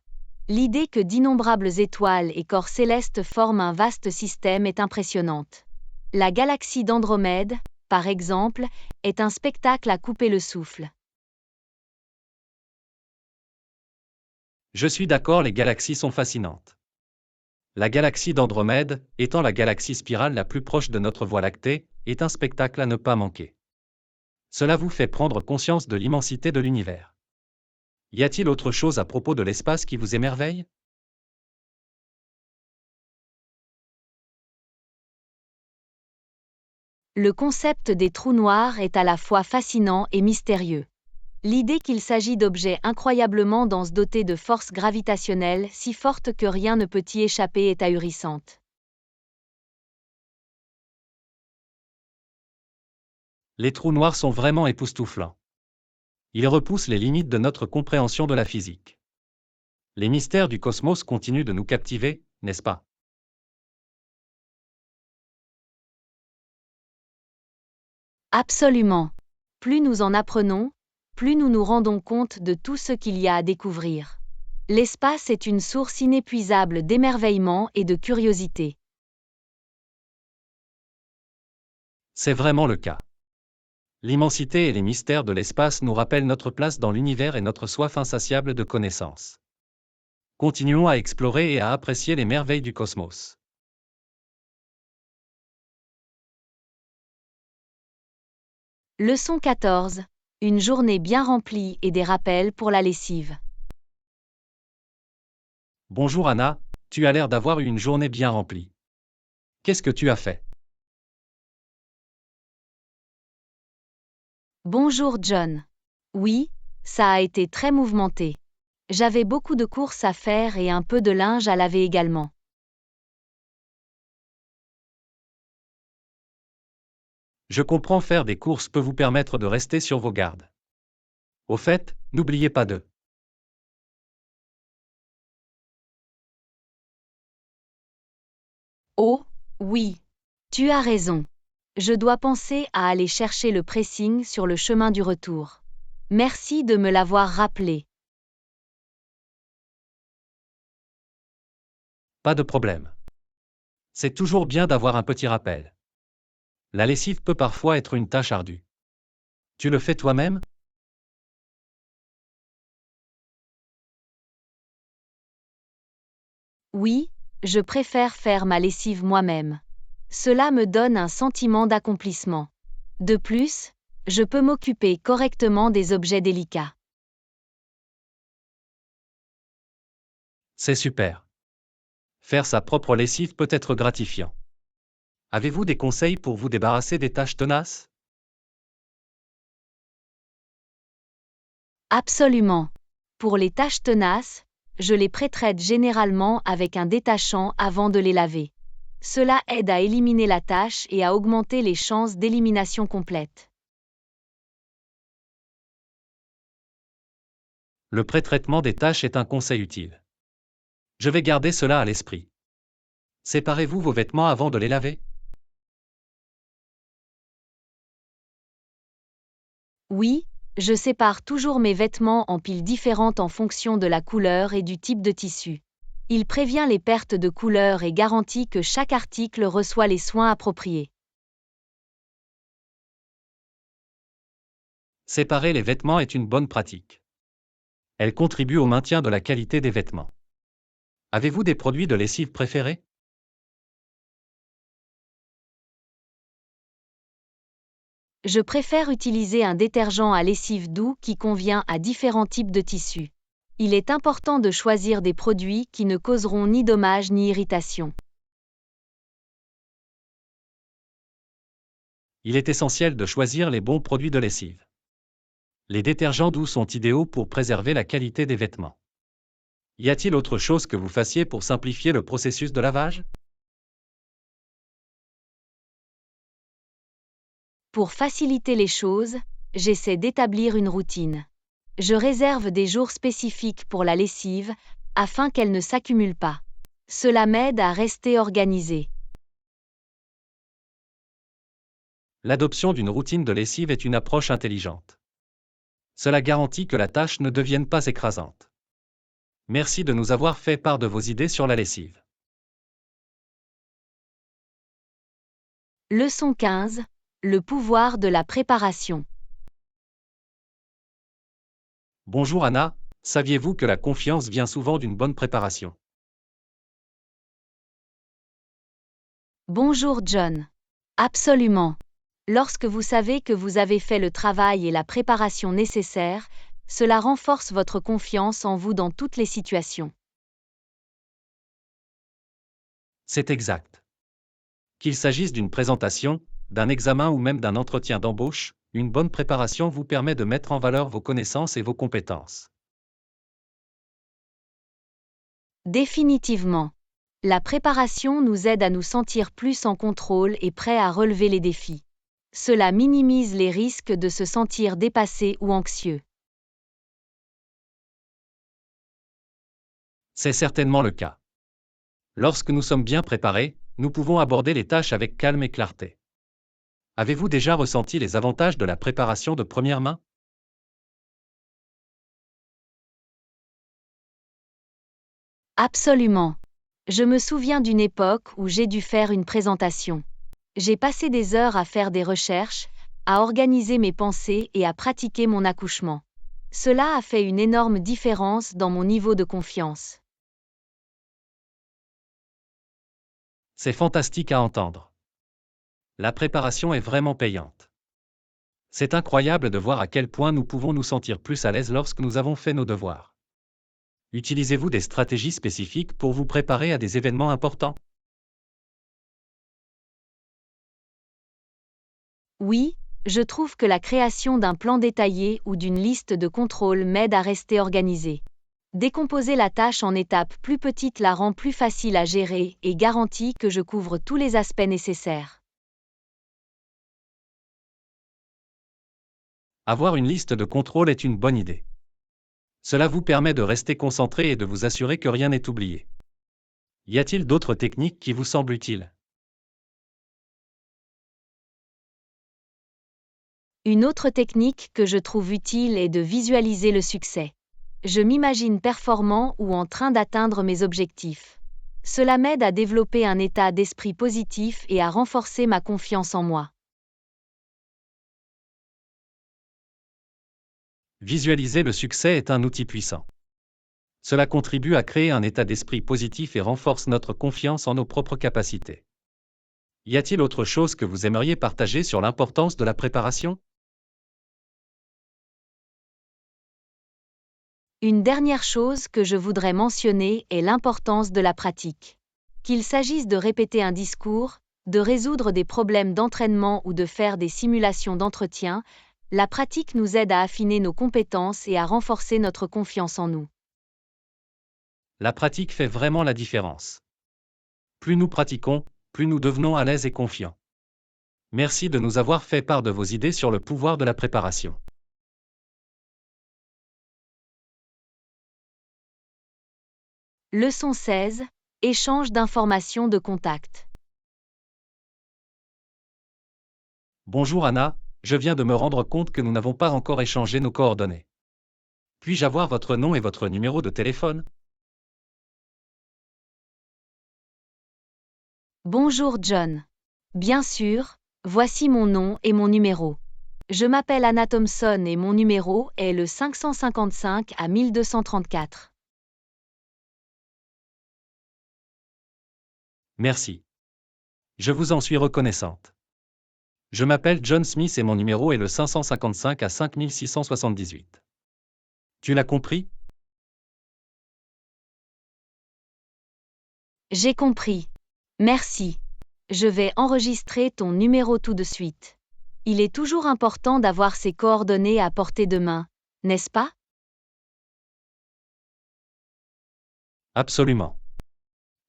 L'idée que d'innombrables étoiles et corps célestes forment un vaste système est impressionnante. La galaxie d'Andromède, par exemple, est un spectacle à couper le souffle. Je suis d'accord, les galaxies sont fascinantes. La galaxie d'Andromède, étant la galaxie spirale la plus proche de notre Voie lactée, est un spectacle à ne pas manquer. Cela vous fait prendre conscience de l'immensité de l'univers. Y a-t-il autre chose à propos de l'espace qui vous émerveille? Le concept des trous noirs est à la fois fascinant et mystérieux. L'idée qu'il s'agit d'objets incroyablement denses dotés de forces gravitationnelles si fortes que rien ne peut y échapper est ahurissante. Les trous noirs sont vraiment époustouflants. Ils repoussent les limites de notre compréhension de la physique. Les mystères du cosmos continuent de nous captiver, n'est-ce pas? Absolument. Plus nous en apprenons, plus nous nous rendons compte de tout ce qu'il y a à découvrir. L'espace est une source inépuisable d'émerveillement et de curiosité. C'est vraiment le cas. L'immensité et les mystères de l'espace nous rappellent notre place dans l'univers et notre soif insatiable de connaissances. Continuons à explorer et à apprécier les merveilles du cosmos. Leçon 14. Une journée bien remplie et des rappels pour la lessive. Bonjour Anna, tu as l'air d'avoir eu une journée bien remplie. Qu'est-ce que tu as fait? Bonjour John. Oui, ça a été très mouvementé. J'avais beaucoup de courses à faire et un peu de linge à laver également. Je comprends, faire des courses peut vous permettre de rester sur vos gardes. Au fait, n'oubliez pas de... Oh, oui. Tu as raison. Je dois penser à aller chercher le pressing sur le chemin du retour. Merci de me l'avoir rappelé. Pas de problème. C'est toujours bien d'avoir un petit rappel. La lessive peut parfois être une tâche ardue. Tu le fais toi-même? Oui, je préfère faire ma lessive moi-même. Cela me donne un sentiment d'accomplissement. De plus, je peux m'occuper correctement des objets délicats. C'est super. Faire sa propre lessive peut être gratifiant. Avez-vous des conseils pour vous débarrasser des tâches tenaces? Absolument. Pour les taches tenaces, je les pré-traite généralement avec un détachant avant de les laver. Cela aide à éliminer la tache et à augmenter les chances d'élimination complète. Le pré-traitement des tâches est un conseil utile. Je vais garder cela à l'esprit. Séparez-vous vos vêtements avant de les laver? Oui, je sépare toujours mes vêtements en piles différentes en fonction de la couleur et du type de tissu. Il prévient les pertes de couleur et garantit que chaque article reçoit les soins appropriés. Séparer les vêtements est une bonne pratique. Elle contribue au maintien de la qualité des vêtements. Avez-vous des produits de lessive préférés? Je préfère utiliser un détergent à lessive doux qui convient à différents types de tissus. Il est important de choisir des produits qui ne causeront ni dommages ni irritation. Il est essentiel de choisir les bons produits de lessive. Les détergents doux sont idéaux pour préserver la qualité des vêtements. Y a-t-il autre chose que vous fassiez pour simplifier le processus de lavage? Pour faciliter les choses, j'essaie d'établir une routine. Je réserve des jours spécifiques pour la lessive, afin qu'elle ne s'accumule pas. Cela m'aide à rester organisé. L'adoption d'une routine de lessive est une approche intelligente. Cela garantit que la tâche ne devienne pas écrasante. Merci de nous avoir fait part de vos idées sur la lessive. Leçon 15. Le pouvoir de la préparation. Bonjour Anna, saviez-vous que la confiance vient souvent d'une bonne préparation? Bonjour John. Absolument. Lorsque vous savez que vous avez fait le travail et la préparation nécessaires, cela renforce votre confiance en vous dans toutes les situations. C'est exact. Qu'il s'agisse d'une présentation, d'un examen ou même d'un entretien d'embauche, une bonne préparation vous permet de mettre en valeur vos connaissances et vos compétences. Définitivement. La préparation nous aide à nous sentir plus en contrôle et prêts à relever les défis. Cela minimise les risques de se sentir dépassé ou anxieux. C'est certainement le cas. Lorsque nous sommes bien préparés, nous pouvons aborder les tâches avec calme et clarté. Avez-vous déjà ressenti les avantages de la préparation de première main? Absolument. Je me souviens d'une époque où j'ai dû faire une présentation. J'ai passé des heures à faire des recherches, à organiser mes pensées et à pratiquer mon accouchement. Cela a fait une énorme différence dans mon niveau de confiance. C'est fantastique à entendre. La préparation est vraiment payante. C'est incroyable de voir à quel point nous pouvons nous sentir plus à l'aise lorsque nous avons fait nos devoirs. Utilisez-vous des stratégies spécifiques pour vous préparer à des événements importants? Oui, je trouve que la création d'un plan détaillé ou d'une liste de contrôle m'aide à rester organisé. Décomposer la tâche en étapes plus petites la rend plus facile à gérer et garantit que je couvre tous les aspects nécessaires. Avoir une liste de contrôle est une bonne idée. Cela vous permet de rester concentré et de vous assurer que rien n'est oublié. Y a-t-il d'autres techniques qui vous semblent utiles? Une autre technique que je trouve utile est de visualiser le succès. Je m'imagine performant ou en train d'atteindre mes objectifs. Cela m'aide à développer un état d'esprit positif et à renforcer ma confiance en moi. Visualiser le succès est un outil puissant. Cela contribue à créer un état d'esprit positif et renforce notre confiance en nos propres capacités. Y a-t-il autre chose que vous aimeriez partager sur l'importance de la préparation? Une dernière chose que je voudrais mentionner est l'importance de la pratique. Qu'il s'agisse de répéter un discours, de résoudre des problèmes d'entraînement ou de faire des simulations d'entretien, la pratique nous aide à affiner nos compétences et à renforcer notre confiance en nous. La pratique fait vraiment la différence. Plus nous pratiquons, plus nous devenons à l'aise et confiants. Merci de nous avoir fait part de vos idées sur le pouvoir de la préparation. Leçon 16. Échange d'informations de contact. Bonjour Anna, je viens de me rendre compte que nous n'avons pas encore échangé nos coordonnées. Puis-je avoir votre nom et votre numéro de téléphone? Bonjour John. Bien sûr, voici mon nom et mon numéro. Je m'appelle Anna Thompson et mon numéro est le 555 à 1234. Merci. Je vous en suis reconnaissante. Je m'appelle John Smith et mon numéro est le 555 à 5678. Tu l'as compris? J'ai compris. Merci. Je vais enregistrer ton numéro tout de suite. Il est toujours important d'avoir ses coordonnées à portée de main, n'est-ce pas? Absolument.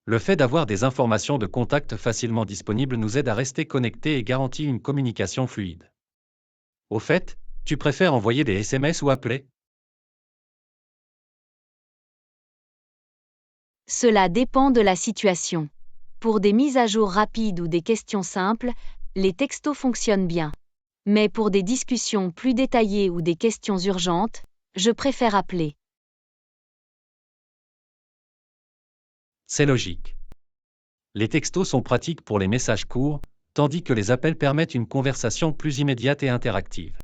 Le fait d'avoir des informations de contact facilement disponibles nous aide à rester connectés et garantit une communication fluide. Au fait, tu préfères envoyer des SMS ou appeler? Cela dépend de la situation. Pour des mises à jour rapides ou des questions simples, les textos fonctionnent bien. Mais pour des discussions plus détaillées ou des questions urgentes, je préfère appeler. C'est logique. Les textos sont pratiques pour les messages courts, tandis que les appels permettent une conversation plus immédiate et interactive.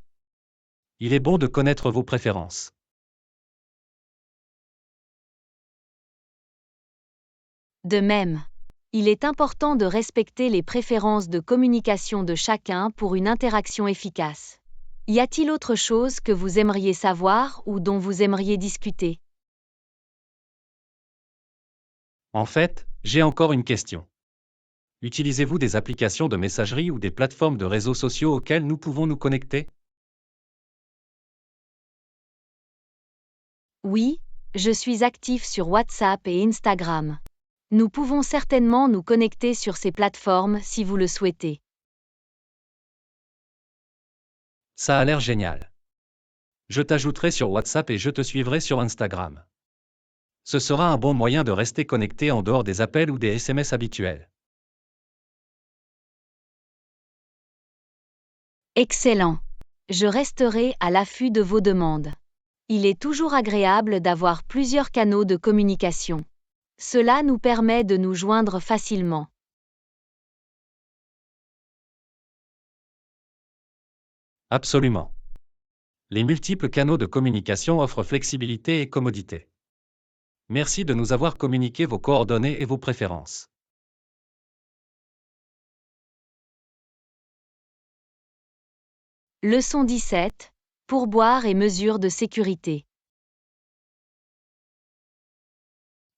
Il est bon de connaître vos préférences. De même, il est important de respecter les préférences de communication de chacun pour une interaction efficace. Y a-t-il autre chose que vous aimeriez savoir ou dont vous aimeriez discuter? En fait, j'ai encore une question. Utilisez-vous des applications de messagerie ou des plateformes de réseaux sociaux auxquelles nous pouvons nous connecter? Oui, je suis actif sur WhatsApp et Instagram. Nous pouvons certainement nous connecter sur ces plateformes si vous le souhaitez. Ça a l'air génial. Je t'ajouterai sur WhatsApp et je te suivrai sur Instagram. Ce sera un bon moyen de rester connecté en dehors des appels ou des SMS habituels. Excellent. Je resterai à l'affût de vos demandes. Il est toujours agréable d'avoir plusieurs canaux de communication. Cela nous permet de nous joindre facilement. Absolument. Les multiples canaux de communication offrent flexibilité et commodité. Merci de nous avoir communiqué vos coordonnées et vos préférences. Leçon 17. Pourboire et mesures de sécurité.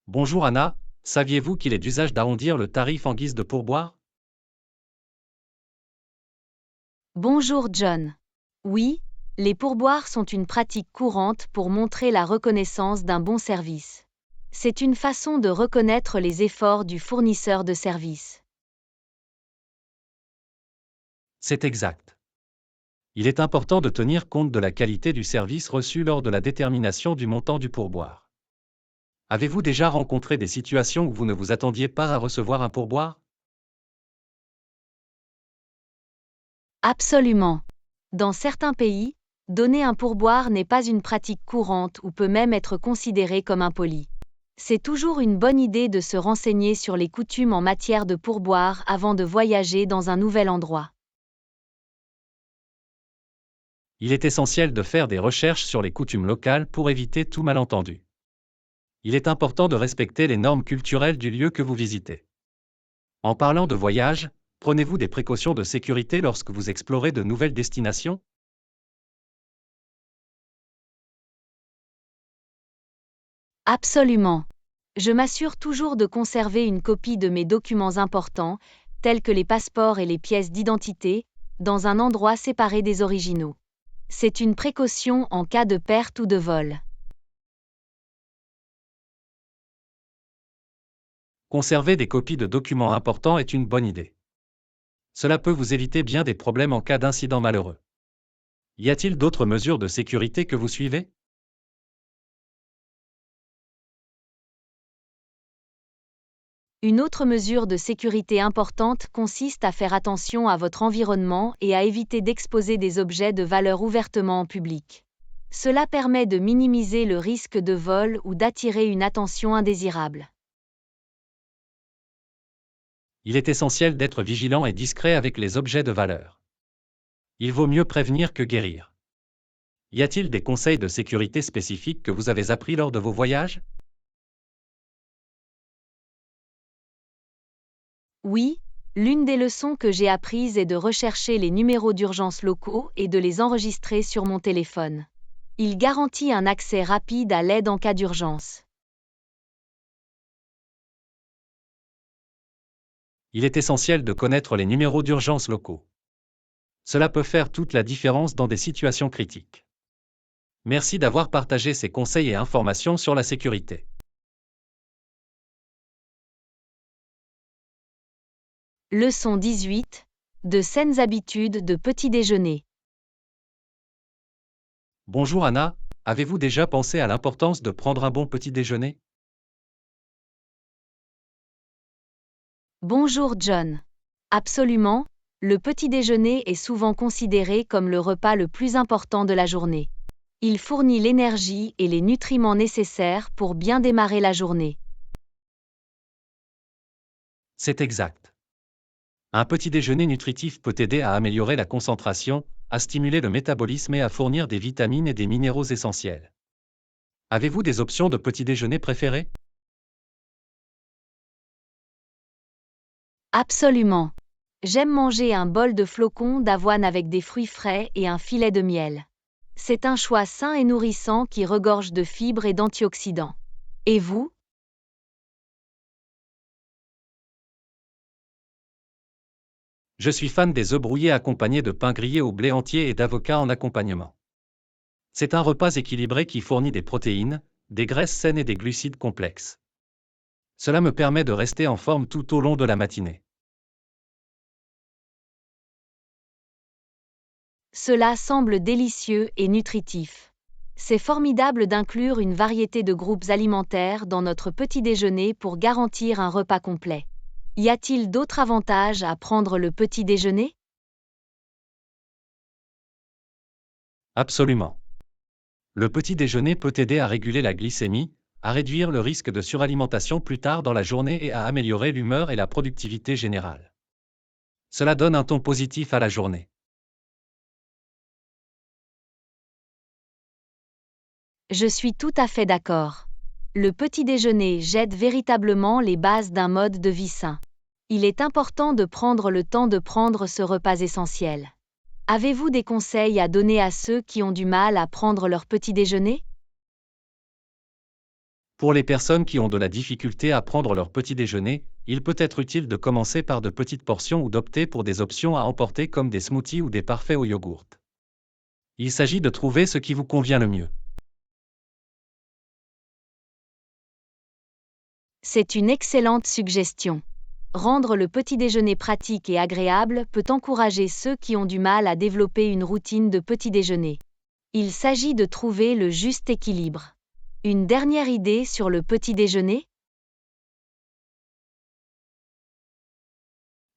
Bonjour Anna, saviez-vous qu'il est d'usage d'arrondir le tarif en guise de pourboire? Bonjour John. Oui, les pourboires sont une pratique courante pour montrer la reconnaissance d'un bon service. C'est une façon de reconnaître les efforts du fournisseur de services. C'est exact. Il est important de tenir compte de la qualité du service reçu lors de la détermination du montant du pourboire. Avez-vous déjà rencontré des situations où vous ne vous attendiez pas à recevoir un pourboire? Absolument. Dans certains pays, donner un pourboire n'est pas une pratique courante ou peut même être considéré comme impoli. C'est toujours une bonne idée de se renseigner sur les coutumes en matière de pourboire avant de voyager dans un nouvel endroit. Il est essentiel de faire des recherches sur les coutumes locales pour éviter tout malentendu. Il est important de respecter les normes culturelles du lieu que vous visitez. En parlant de voyage, prenez-vous des précautions de sécurité lorsque vous explorez de nouvelles destinations? Absolument. Je m'assure toujours de conserver une copie de mes documents importants, tels que les passeports et les pièces d'identité, dans un endroit séparé des originaux. C'est une précaution en cas de perte ou de vol. Conserver des copies de documents importants est une bonne idée. Cela peut vous éviter bien des problèmes en cas d'incident malheureux. Y a-t-il d'autres mesures de sécurité que vous suivez? Une autre mesure de sécurité importante consiste à faire attention à votre environnement et à éviter d'exposer des objets de valeur ouvertement en public. Cela permet de minimiser le risque de vol ou d'attirer une attention indésirable. Il est essentiel d'être vigilant et discret avec les objets de valeur. Il vaut mieux prévenir que guérir. Y a-t-il des conseils de sécurité spécifiques que vous avez appris lors de vos voyages? Oui, l'une des leçons que j'ai apprises est de rechercher les numéros d'urgence locaux et de les enregistrer sur mon téléphone. Il garantit un accès rapide à l'aide en cas d'urgence. Il est essentiel de connaître les numéros d'urgence locaux. Cela peut faire toute la différence dans des situations critiques. Merci d'avoir partagé ces conseils et informations sur la sécurité. Leçon 18. De saines habitudes de petit déjeuner. Bonjour Anna, avez-vous déjà pensé à l'importance de prendre un bon petit déjeuner? Bonjour John. Absolument, le petit déjeuner est souvent considéré comme le repas le plus important de la journée. Il fournit l'énergie et les nutriments nécessaires pour bien démarrer la journée. C'est exact. Un petit déjeuner nutritif peut aider à améliorer la concentration, à stimuler le métabolisme et à fournir des vitamines et des minéraux essentiels. Avez-vous des options de petit déjeuner préférées? Absolument. J'aime manger un bol de flocons d'avoine avec des fruits frais et un filet de miel. C'est un choix sain et nourrissant qui regorge de fibres et d'antioxydants. Et vous? Je suis fan des œufs brouillés accompagnés de pain grillé au blé entier et d'avocat en accompagnement. C'est un repas équilibré qui fournit des protéines, des graisses saines et des glucides complexes. Cela me permet de rester en forme tout au long de la matinée. Cela semble délicieux et nutritif. C'est formidable d'inclure une variété de groupes alimentaires dans notre petit déjeuner pour garantir un repas complet. Y a-t-il d'autres avantages à prendre le petit déjeuner? Absolument. Le petit déjeuner peut aider à réguler la glycémie, à réduire le risque de suralimentation plus tard dans la journée et à améliorer l'humeur et la productivité générale. Cela donne un ton positif à la journée. Je suis tout à fait d'accord. Le petit déjeuner jette véritablement les bases d'un mode de vie sain. Il est important de prendre le temps de prendre ce repas essentiel. Avez-vous des conseils à donner à ceux qui ont du mal à prendre leur petit déjeuner? Pour les personnes qui ont de la difficulté à prendre leur petit déjeuner, il peut être utile de commencer par de petites portions ou d'opter pour des options à emporter comme des smoothies ou des parfaits au yogourt. Il s'agit de trouver ce qui vous convient le mieux. C'est une excellente suggestion. Rendre le petit déjeuner pratique et agréable peut encourager ceux qui ont du mal à développer une routine de petit déjeuner. Il s'agit de trouver le juste équilibre. Une dernière idée sur le petit déjeuner?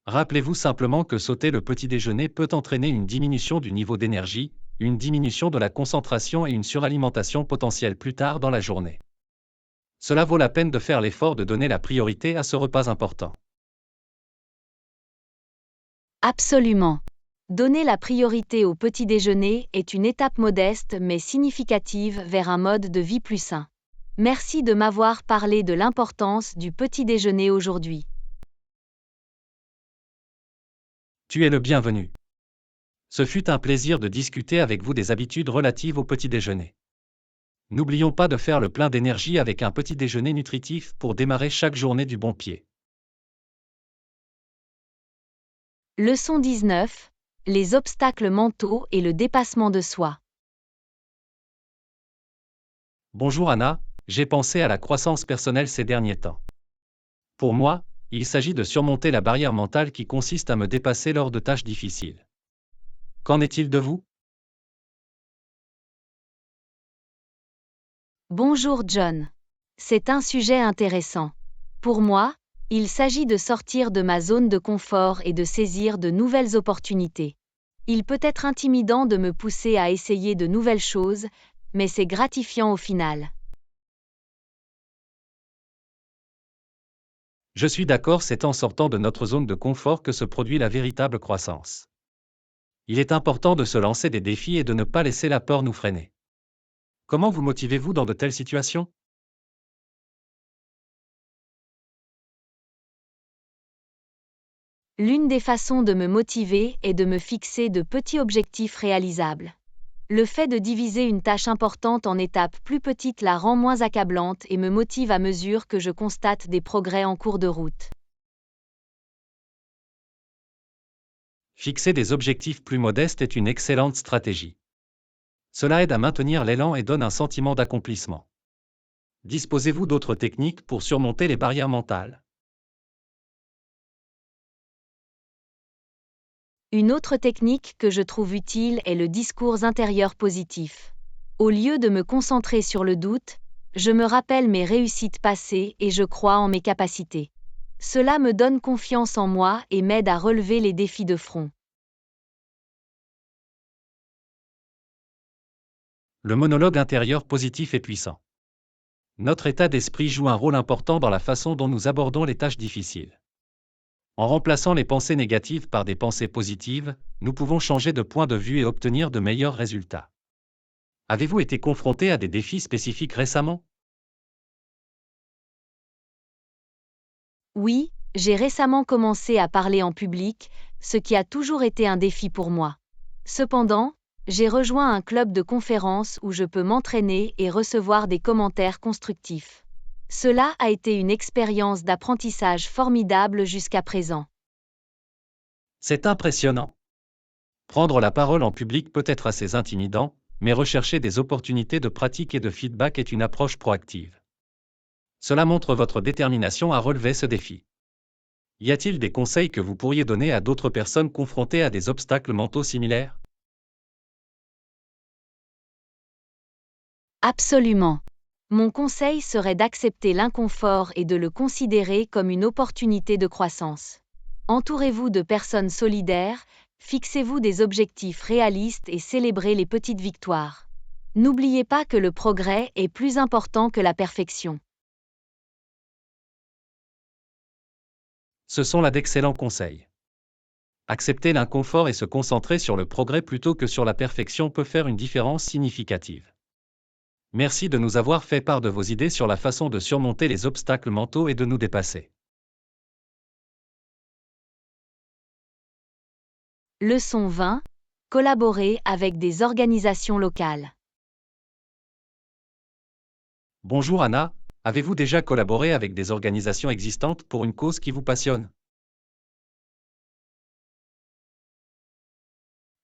Rappelez-vous simplement que sauter le petit déjeuner peut entraîner une diminution du niveau d'énergie, une diminution de la concentration et une suralimentation potentielle plus tard dans la journée. Cela vaut la peine de faire l'effort de donner la priorité à ce repas important. Absolument. Donner la priorité au petit déjeuner est une étape modeste mais significative vers un mode de vie plus sain. Merci de m'avoir parlé de l'importance du petit déjeuner aujourd'hui. Tu es le bienvenu. Ce fut un plaisir de discuter avec vous des habitudes relatives au petit déjeuner. N'oublions pas de faire le plein d'énergie avec un petit déjeuner nutritif pour démarrer chaque journée du bon pied. Leçon 19. Les obstacles mentaux et le dépassement de soi. Bonjour Anna, j'ai pensé à la croissance personnelle ces derniers temps. Pour moi, il s'agit de surmonter la barrière mentale qui consiste à me dépasser lors de tâches difficiles. Qu'en est-il de vous? Bonjour John. C'est un sujet intéressant. Pour moi, Il s'agit de sortir de ma zone de confort et de saisir de nouvelles opportunités. Il peut être intimidant de me pousser à essayer de nouvelles choses, mais c'est gratifiant au final. Je suis d'accord, c'est en sortant de notre zone de confort que se produit la véritable croissance. Il est important de se lancer des défis et de ne pas laisser la peur nous freiner. Comment vous motivez-vous dans de telles situations? L'une des façons de me motiver est de me fixer de petits objectifs réalisables. Le fait de diviser une tâche importante en étapes plus petites la rend moins accablante et me motive à mesure que je constate des progrès en cours de route. Fixer des objectifs plus modestes est une excellente stratégie. Cela aide à maintenir l'élan et donne un sentiment d'accomplissement. Disposez-vous d'autres techniques pour surmonter les barrières mentales? Une autre technique que je trouve utile est le discours intérieur positif. Au lieu de me concentrer sur le doute, je me rappelle mes réussites passées et je crois en mes capacités. Cela me donne confiance en moi et m'aide à relever les défis de front. Le monologue intérieur positif est puissant. Notre état d'esprit joue un rôle important dans la façon dont nous abordons les tâches difficiles. En remplaçant les pensées négatives par des pensées positives, nous pouvons changer de point de vue et obtenir de meilleurs résultats. Avez-vous été confronté à des défis spécifiques récemment? Oui, j'ai récemment commencé à parler en public, ce qui a toujours été un défi pour moi. Cependant, j'ai rejoint un club de conférences où je peux m'entraîner et recevoir des commentaires constructifs. Cela a été une expérience d'apprentissage formidable jusqu'à présent. C'est impressionnant. Prendre la parole en public peut être assez intimidant, mais rechercher des opportunités de pratique et de feedback est une approche proactive. Cela montre votre détermination à relever ce défi. Y a-t-il des conseils que vous pourriez donner à d'autres personnes confrontées à des obstacles mentaux similaires? Absolument. Mon conseil serait d'accepter l'inconfort et de le considérer comme une opportunité de croissance. Entourez-vous de personnes solidaires, fixez-vous des objectifs réalistes et célébrez les petites victoires. N'oubliez pas que le progrès est plus important que la perfection. Ce sont là d'excellents conseils. Accepter l'inconfort et se concentrer sur le progrès plutôt que sur la perfection peut faire une différence significative. Merci de nous avoir fait part de vos idées sur la façon de surmonter les obstacles mentaux et de nous dépasser. Leçon 20. Collaborer avec des organisations locales. Bonjour Anna, avez-vous déjà collaboré avec des organisations existantes pour une cause qui vous passionne?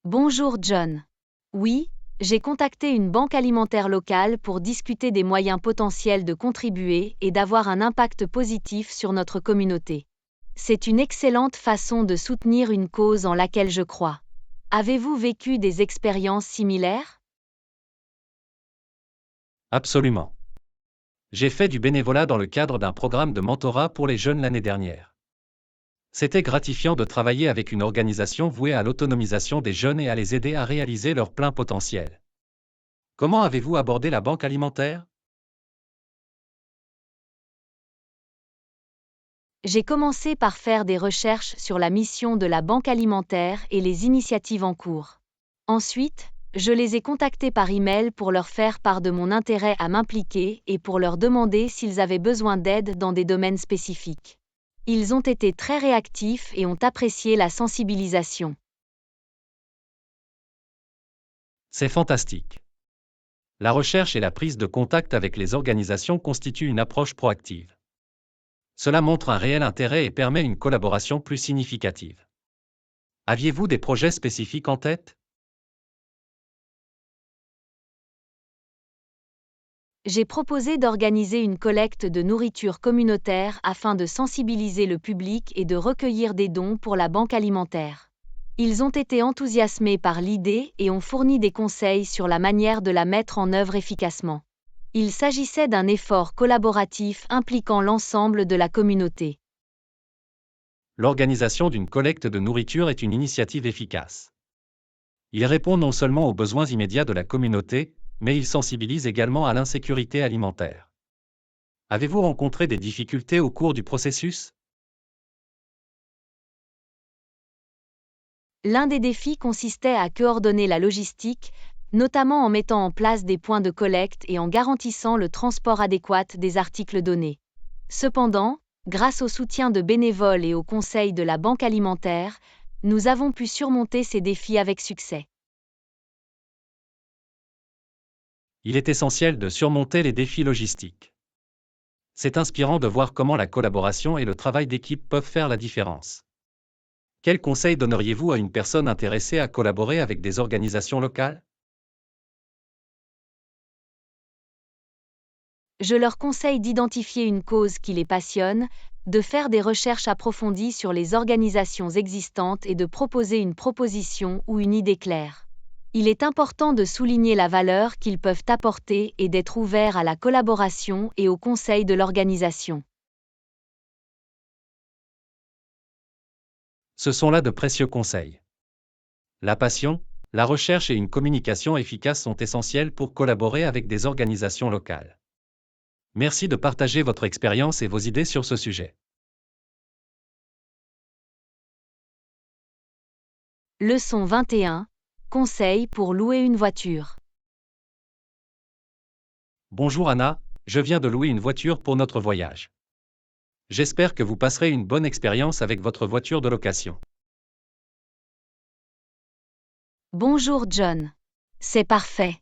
Bonjour John. Oui, j'ai contacté une banque alimentaire locale pour discuter des moyens potentiels de contribuer et d'avoir un impact positif sur notre communauté. C'est une excellente façon de soutenir une cause en laquelle je crois. Avez-vous vécu des expériences similaires? Absolument. J'ai fait du bénévolat dans le cadre d'un programme de mentorat pour les jeunes l'année dernière. C'était gratifiant de travailler avec une organisation vouée à l'autonomisation des jeunes et à les aider à réaliser leur plein potentiel. Comment avez-vous abordé la banque alimentaire? J'ai commencé par faire des recherches sur la mission de la banque alimentaire et les initiatives en cours. Ensuite, je les ai contactés par email pour leur faire part de mon intérêt à m'impliquer et pour leur demander s'ils avaient besoin d'aide dans des domaines spécifiques. Ils ont été très réactifs et ont apprécié la sensibilisation. C'est fantastique. La recherche et la prise de contact avec les organisations constituent une approche proactive. Cela montre un réel intérêt et permet une collaboration plus significative. Aviez-vous des projets spécifiques en tête? J'ai proposé d'organiser une collecte de nourriture communautaire afin de sensibiliser le public et de recueillir des dons pour la banque alimentaire. Ils ont été enthousiasmés par l'idée et ont fourni des conseils sur la manière de la mettre en œuvre efficacement. Il s'agissait d'un effort collaboratif impliquant l'ensemble de la communauté. l'organisation d'une collecte de nourriture est une initiative efficace. Il répond non seulement aux besoins immédiats de la communauté, mais il sensibilise également à l'insécurité alimentaire. Avez-vous rencontré des difficultés au cours du processus? L'un des défis consistait à coordonner la logistique, notamment en mettant en place des points de collecte et en garantissant le transport adéquat des articles donnés. Cependant, grâce au soutien de bénévoles et au conseil de la Banque alimentaire, nous avons pu surmonter ces défis avec succès. Il est essentiel de surmonter les défis logistiques. C'est inspirant de voir comment la collaboration et le travail d'équipe peuvent faire la différence. Quels conseils donneriez-vous à une personne intéressée à collaborer avec des organisations locales? Je leur conseille d'identifier une cause qui les passionne, de faire des recherches approfondies sur les organisations existantes et de proposer une proposition ou une idée claire. Il est important de souligner la valeur qu'ils peuvent apporter et d'être ouverts à la collaboration et au conseil de l'organisation. Ce sont là de précieux conseils. La passion, la recherche et une communication efficace sont essentielles pour collaborer avec des organisations locales. Merci de partager votre expérience et vos idées sur ce sujet. Leçon 21. Conseil pour louer une voiture. Bonjour Anna, je viens de louer une voiture pour notre voyage. J'espère que vous passerez une bonne expérience avec votre voiture de location. Bonjour John. C'est parfait.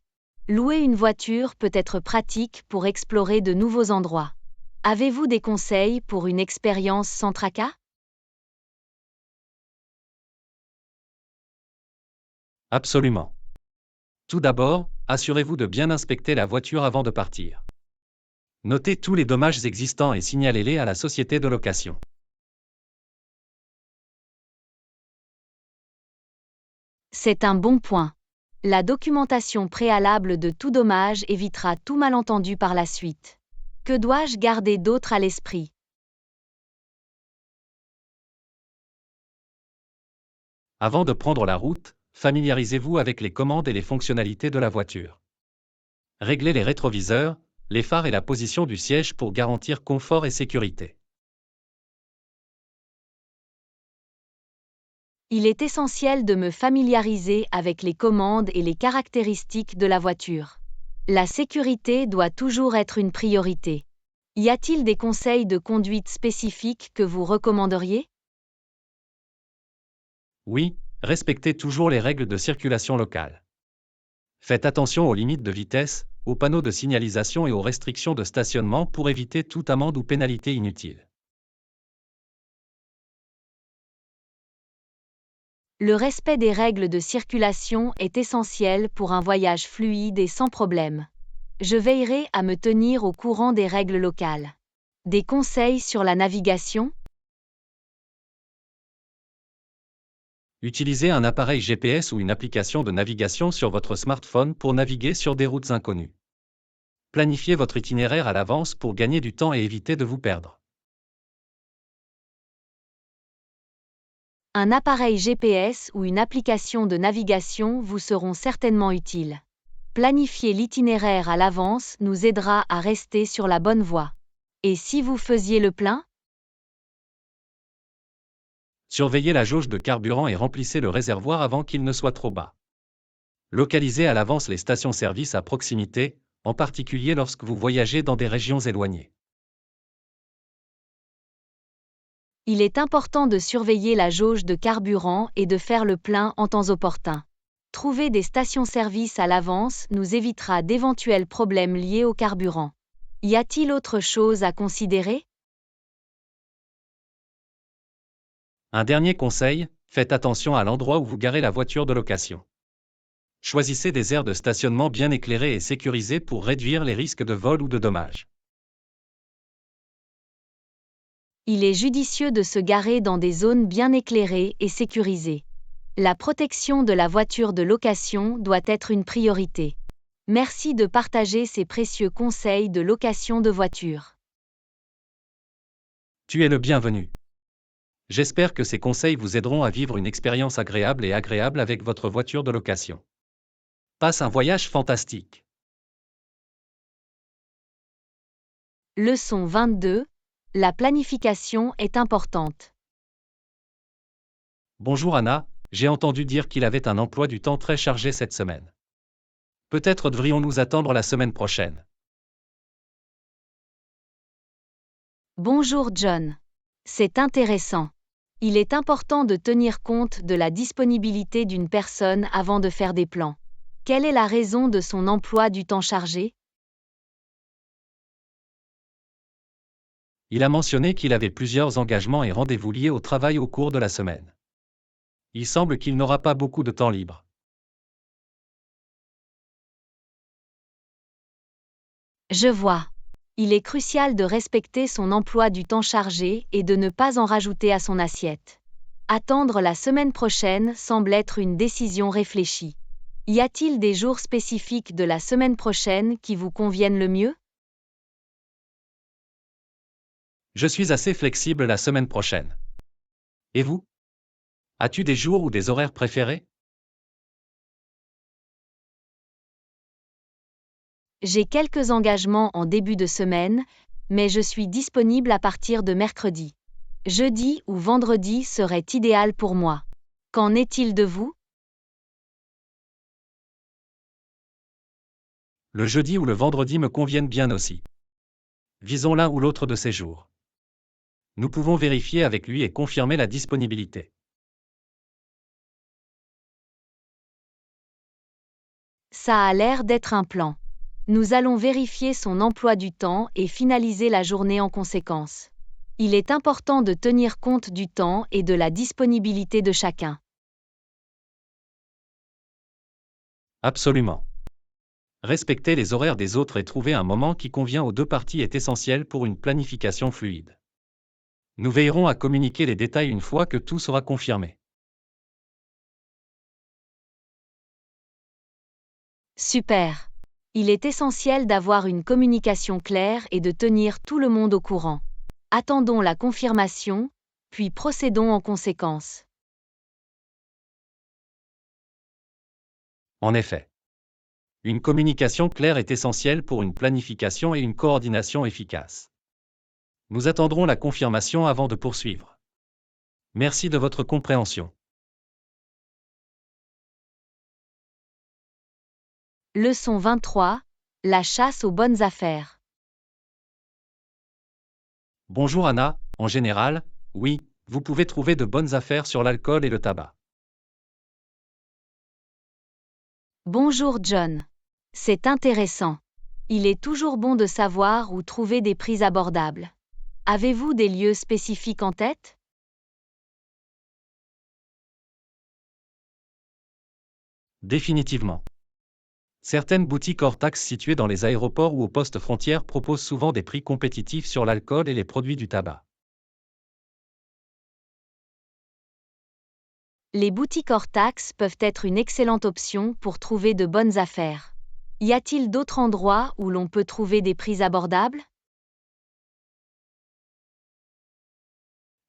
Louer une voiture peut être pratique pour explorer de nouveaux endroits. Avez-vous des conseils pour une expérience sans tracas? Absolument. Tout d'abord, assurez-vous de bien inspecter la voiture avant de partir. Notez tous les dommages existants et signalez-les à la société de location. C'est un bon point. La documentation préalable de tout dommage évitera tout malentendu par la suite. Que dois-je garder d'autre à l'esprit? Avant de prendre la route, familiarisez-vous avec les commandes et les fonctionnalités de la voiture. Réglez les rétroviseurs, les phares et la position du siège pour garantir confort et sécurité. Il est essentiel de me familiariser avec les commandes et les caractéristiques de la voiture. La sécurité doit toujours être une priorité. Y a-t-il des conseils de conduite spécifiques que vous recommanderiez? Oui, respectez toujours les règles de circulation locale. Faites attention aux limites de vitesse, aux panneaux de signalisation et aux restrictions de stationnement pour éviter toute amende ou pénalité inutile. Le respect des règles de circulation est essentiel pour un voyage fluide et sans problème. Je veillerai à me tenir au courant des règles locales. Des conseils sur la navigation? Utilisez un appareil GPS ou une application de navigation sur votre smartphone pour naviguer sur des routes inconnues. Planifiez votre itinéraire à l'avance pour gagner du temps et éviter de vous perdre. Un appareil GPS ou une application de navigation vous seront certainement utiles. Planifier l'itinéraire à l'avance nous aidera à rester sur la bonne voie. Et si vous faisiez le plein? Surveillez la jauge de carburant et remplissez le réservoir avant qu'il ne soit trop bas. Localisez à l'avance les stations-service à proximité, en particulier lorsque vous voyagez dans des régions éloignées. Il est important de surveiller la jauge de carburant et de faire le plein en temps opportun. Trouver des stations-service à l'avance nous évitera d'éventuels problèmes liés au carburant. Y a-t-il autre chose à considérer? Un dernier conseil, faites attention à l'endroit où vous garez la voiture de location. Choisissez des aires de stationnement bien éclairées et sécurisées pour réduire les risques de vol ou de dommages. Il est judicieux de se garer dans des zones bien éclairées et sécurisées. La protection de la voiture de location doit être une priorité. Merci de partager ces précieux conseils de location de voiture. Tu es le bienvenu. J'espère que ces conseils vous aideront à vivre une expérience agréable avec votre voiture de location. Passe un voyage fantastique. Leçon 22. La planification est importante. Bonjour Anna, j'ai entendu dire qu'il avait un emploi du temps très chargé cette semaine. Peut-être devrions-nous attendre la semaine prochaine. Bonjour John. C'est intéressant. Il est important de tenir compte de la disponibilité d'une personne avant de faire des plans. Quelle est la raison de son emploi du temps chargé? Il a mentionné qu'il avait plusieurs engagements et rendez-vous liés au travail au cours de la semaine. Il semble qu'il n'aura pas beaucoup de temps libre. Je vois. Il est crucial de respecter son emploi du temps chargé et de ne pas en rajouter à son assiette. Attendre la semaine prochaine semble être une décision réfléchie. Y a-t-il des jours spécifiques de la semaine prochaine qui vous conviennent le mieux? Je suis assez flexible la semaine prochaine. Et vous? As-tu des jours ou des horaires préférés? J'ai quelques engagements en début de semaine, mais je suis disponible à partir de mercredi. Jeudi ou vendredi serait idéal pour moi. Qu'en est-il de vous? Le jeudi ou le vendredi me conviennent bien aussi. Visons l'un ou l'autre de ces jours. Nous pouvons vérifier avec lui et confirmer la disponibilité. Ça a l'air d'être un plan. Nous allons vérifier son emploi du temps et finaliser la journée en conséquence. Il est important de tenir compte du temps et de la disponibilité de chacun. Absolument. Respecter les horaires des autres et trouver un moment qui convient aux deux parties est essentiel pour une planification fluide. Nous veillerons à communiquer les détails une fois que tout sera confirmé. Super. Il est essentiel d'avoir une communication claire et de tenir tout le monde au courant. Attendons la confirmation, puis procédons en conséquence. En effet. Une communication claire est essentielle pour une planification et une coordination efficace. Nous attendrons la confirmation avant de poursuivre. Merci de votre compréhension. Leçon 23. La chasse aux bonnes affaires. Bonjour Anna, en général, oui, vous pouvez trouver de bonnes affaires sur l'alcool et le tabac. Bonjour John. C'est intéressant. Il est toujours bon de savoir où trouver des prix abordables. Avez-vous des lieux spécifiques en tête? Définitivement. Certaines boutiques hors taxes situées dans les aéroports ou aux postes frontières proposent souvent des prix compétitifs sur l'alcool et les produits du tabac. Les boutiques hors taxes peuvent être une excellente option pour trouver de bonnes affaires. Y a-t-il d'autres endroits où l'on peut trouver des prix abordables?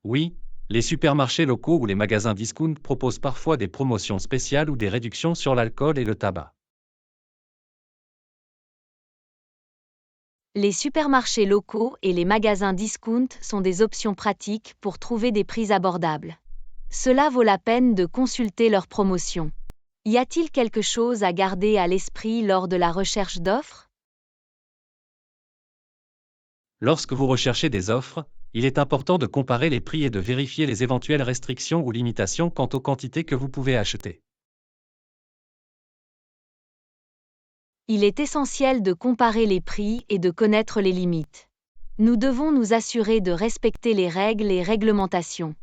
Oui, les supermarchés locaux ou les magasins discount proposent parfois des promotions spéciales ou des réductions sur l'alcool et le tabac. Les supermarchés locaux et les magasins discount sont des options pratiques pour trouver des prix abordables. Cela vaut la peine de consulter leurs promotions. Y a-t-il quelque chose à garder à l'esprit lors de la recherche d'offres? Lorsque vous recherchez des offres, il est important de comparer les prix et de vérifier les éventuelles restrictions ou limitations quant aux quantités que vous pouvez acheter. Il est essentiel de comparer les prix et de connaître les limites. Nous devons nous assurer de respecter les règles et réglementations.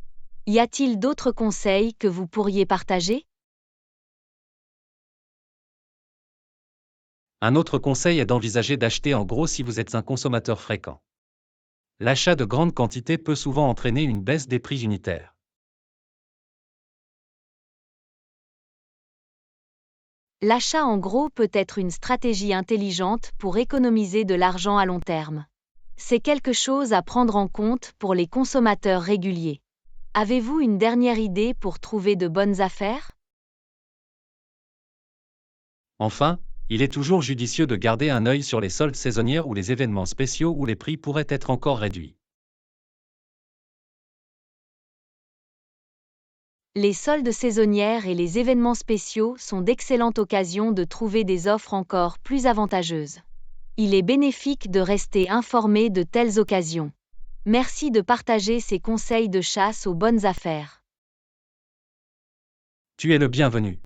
Y a-t-il d'autres conseils que vous pourriez partager? Un autre conseil est d'envisager d'acheter en gros si vous êtes un consommateur fréquent. L'achat de grandes quantités peut souvent entraîner une baisse des prix unitaires. L'achat en gros peut être une stratégie intelligente pour économiser de l'argent à long terme. C'est quelque chose à prendre en compte pour les consommateurs réguliers. Avez-vous une dernière idée pour trouver de bonnes affaires? Enfin, il est toujours judicieux de garder un œil sur les soldes saisonnières ou les événements spéciaux où les prix pourraient être encore réduits. Les soldes saisonnières et les événements spéciaux sont d'excellentes occasions de trouver des offres encore plus avantageuses. Il est bénéfique de rester informé de telles occasions. Merci de partager ces conseils de chasse aux bonnes affaires. Tu es le bienvenu.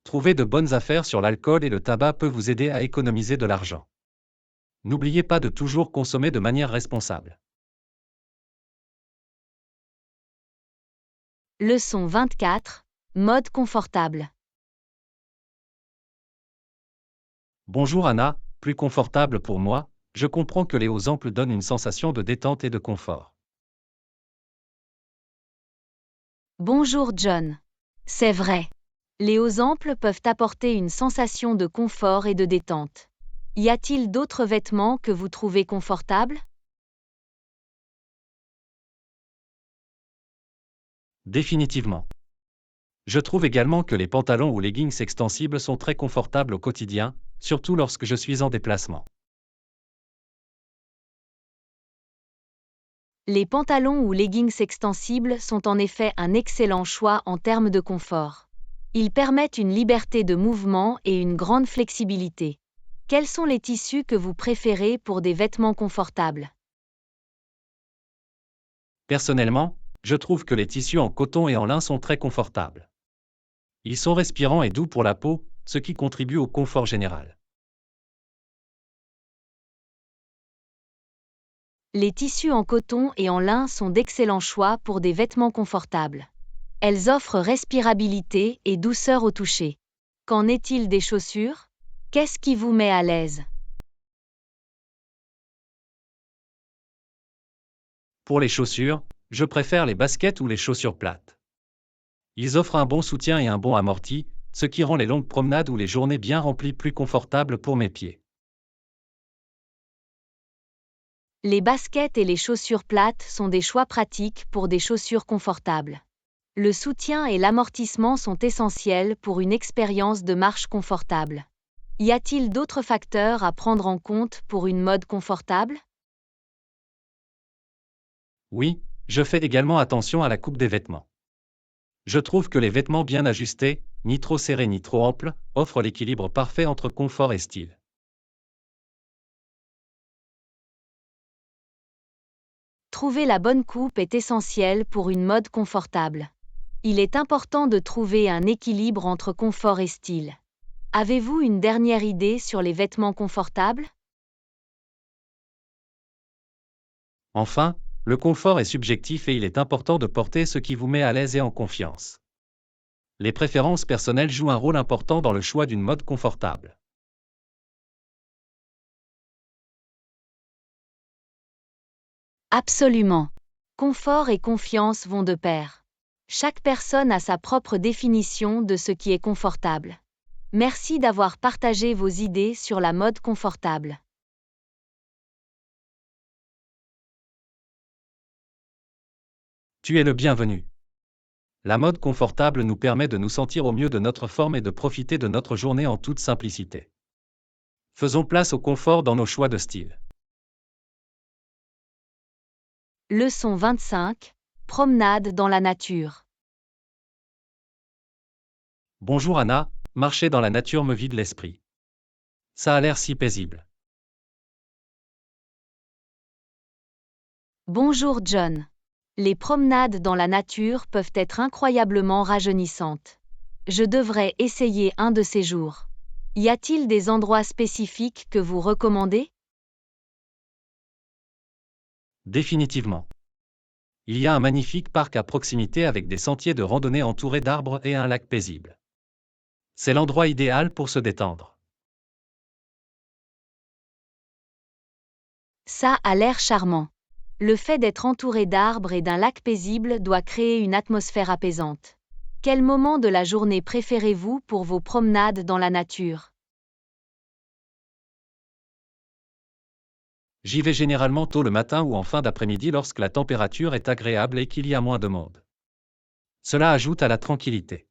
Trouver de bonnes affaires sur l'alcool et le tabac peut vous aider à économiser de l'argent. N'oubliez pas de toujours consommer de manière responsable. Leçon 24. Mode confortable. Bonjour Anna, plus confortable pour moi, je comprends que les hauts amples donnent une sensation de détente et de confort. Bonjour John. C'est vrai. Les hauts amples peuvent apporter une sensation de confort et de détente. Y a-t-il d'autres vêtements que vous trouvez confortables? Définitivement. Je trouve également que les pantalons ou leggings extensibles sont très confortables au quotidien, surtout lorsque je suis en déplacement. Les pantalons ou leggings extensibles sont en effet un excellent choix en termes de confort. Ils permettent une liberté de mouvement et une grande flexibilité. Quels sont les tissus que vous préférez pour des vêtements confortables? Personnellement, je trouve que les tissus en coton et en lin sont très confortables. Ils sont respirants et doux pour la peau, ce qui contribue au confort général. Les tissus en coton et en lin sont d'excellents choix pour des vêtements confortables. Elles offrent respirabilité et douceur au toucher. Qu'en est-il des chaussures? Qu'est-ce qui vous met à l'aise? Pour les chaussures, je préfère les baskets ou les chaussures plates. Ils offrent un bon soutien et un bon amorti, ce qui rend les longues promenades ou les journées bien remplies plus confortables pour mes pieds. Les baskets et les chaussures plates sont des choix pratiques pour des chaussures confortables. Le soutien et l'amortissement sont essentiels pour une expérience de marche confortable. Y a-t-il d'autres facteurs à prendre en compte pour une mode confortable? Oui, je fais également attention à la coupe des vêtements. Je trouve que les vêtements bien ajustés, ni trop serrés ni trop amples, offrent l'équilibre parfait entre confort et style. Trouver la bonne coupe est essentiel pour une mode confortable. Il est important de trouver un équilibre entre confort et style. Avez-vous une dernière idée sur les vêtements confortables? Enfin, le confort est subjectif et il est important de porter ce qui vous met à l'aise et en confiance. Les préférences personnelles jouent un rôle important dans le choix d'une mode confortable. Absolument. Confort et confiance vont de pair. Chaque personne a sa propre définition de ce qui est confortable. Merci d'avoir partagé vos idées sur la mode confortable. Tu es le bienvenu. La mode confortable nous permet de nous sentir au mieux de notre forme et de profiter de notre journée en toute simplicité. Faisons place au confort dans nos choix de style. Leçon 25. Promenade dans la nature. Bonjour Anna, marcher dans la nature me vide l'esprit. Ça a l'air si paisible. Bonjour John. Les promenades dans la nature peuvent être incroyablement rajeunissantes. Je devrais essayer un de ces jours. Y a-t-il des endroits spécifiques que vous recommandez? Définitivement. Il y a un magnifique parc à proximité avec des sentiers de randonnée entourés d'arbres et un lac paisible. C'est l'endroit idéal pour se détendre. Ça a l'air charmant. Le fait d'être entouré d'arbres et d'un lac paisible doit créer une atmosphère apaisante. Quel moment de la journée préférez-vous pour vos promenades dans la nature? J'y vais généralement tôt le matin ou en fin d'après-midi lorsque la température est agréable et qu'il y a moins de monde. Cela ajoute à la tranquillité.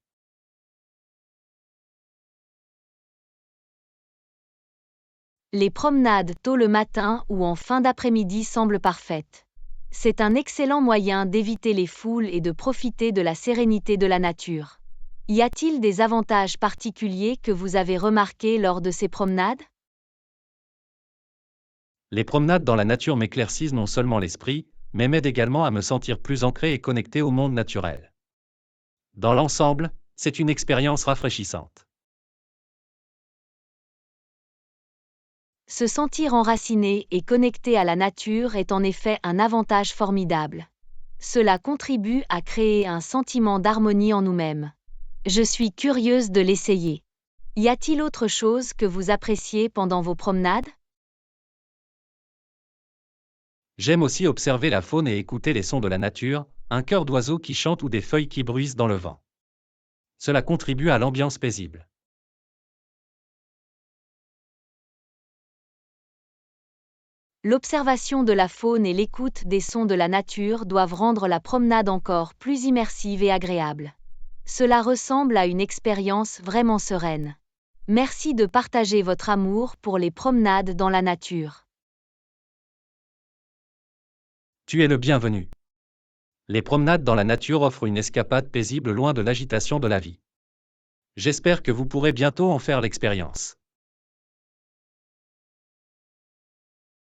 Les promenades tôt le matin ou en fin d'après-midi semblent parfaites. C'est un excellent moyen d'éviter les foules et de profiter de la sérénité de la nature. Y a-t-il des avantages particuliers que vous avez remarqués lors de ces promenades? Les promenades dans la nature m'éclaircissent non seulement l'esprit, mais m'aident également à me sentir plus ancré et connecté au monde naturel. Dans l'ensemble, c'est une expérience rafraîchissante. Se sentir enraciné et connecté à la nature est en effet un avantage formidable. Cela contribue à créer un sentiment d'harmonie en nous-mêmes. Je suis curieuse de l'essayer. Y a-t-il autre chose que vous appréciez pendant vos promenades? J'aime aussi observer la faune et écouter les sons de la nature, un chœur d'oiseaux qui chante ou des feuilles qui bruissent dans le vent. Cela contribue à l'ambiance paisible. L'observation de la faune et l'écoute des sons de la nature doivent rendre la promenade encore plus immersive et agréable. Cela ressemble à une expérience vraiment sereine. Merci de partager votre amour pour les promenades dans la nature. Tu es le bienvenu. Les promenades dans la nature offrent une escapade paisible loin de l'agitation de la vie. J'espère que vous pourrez bientôt en faire l'expérience.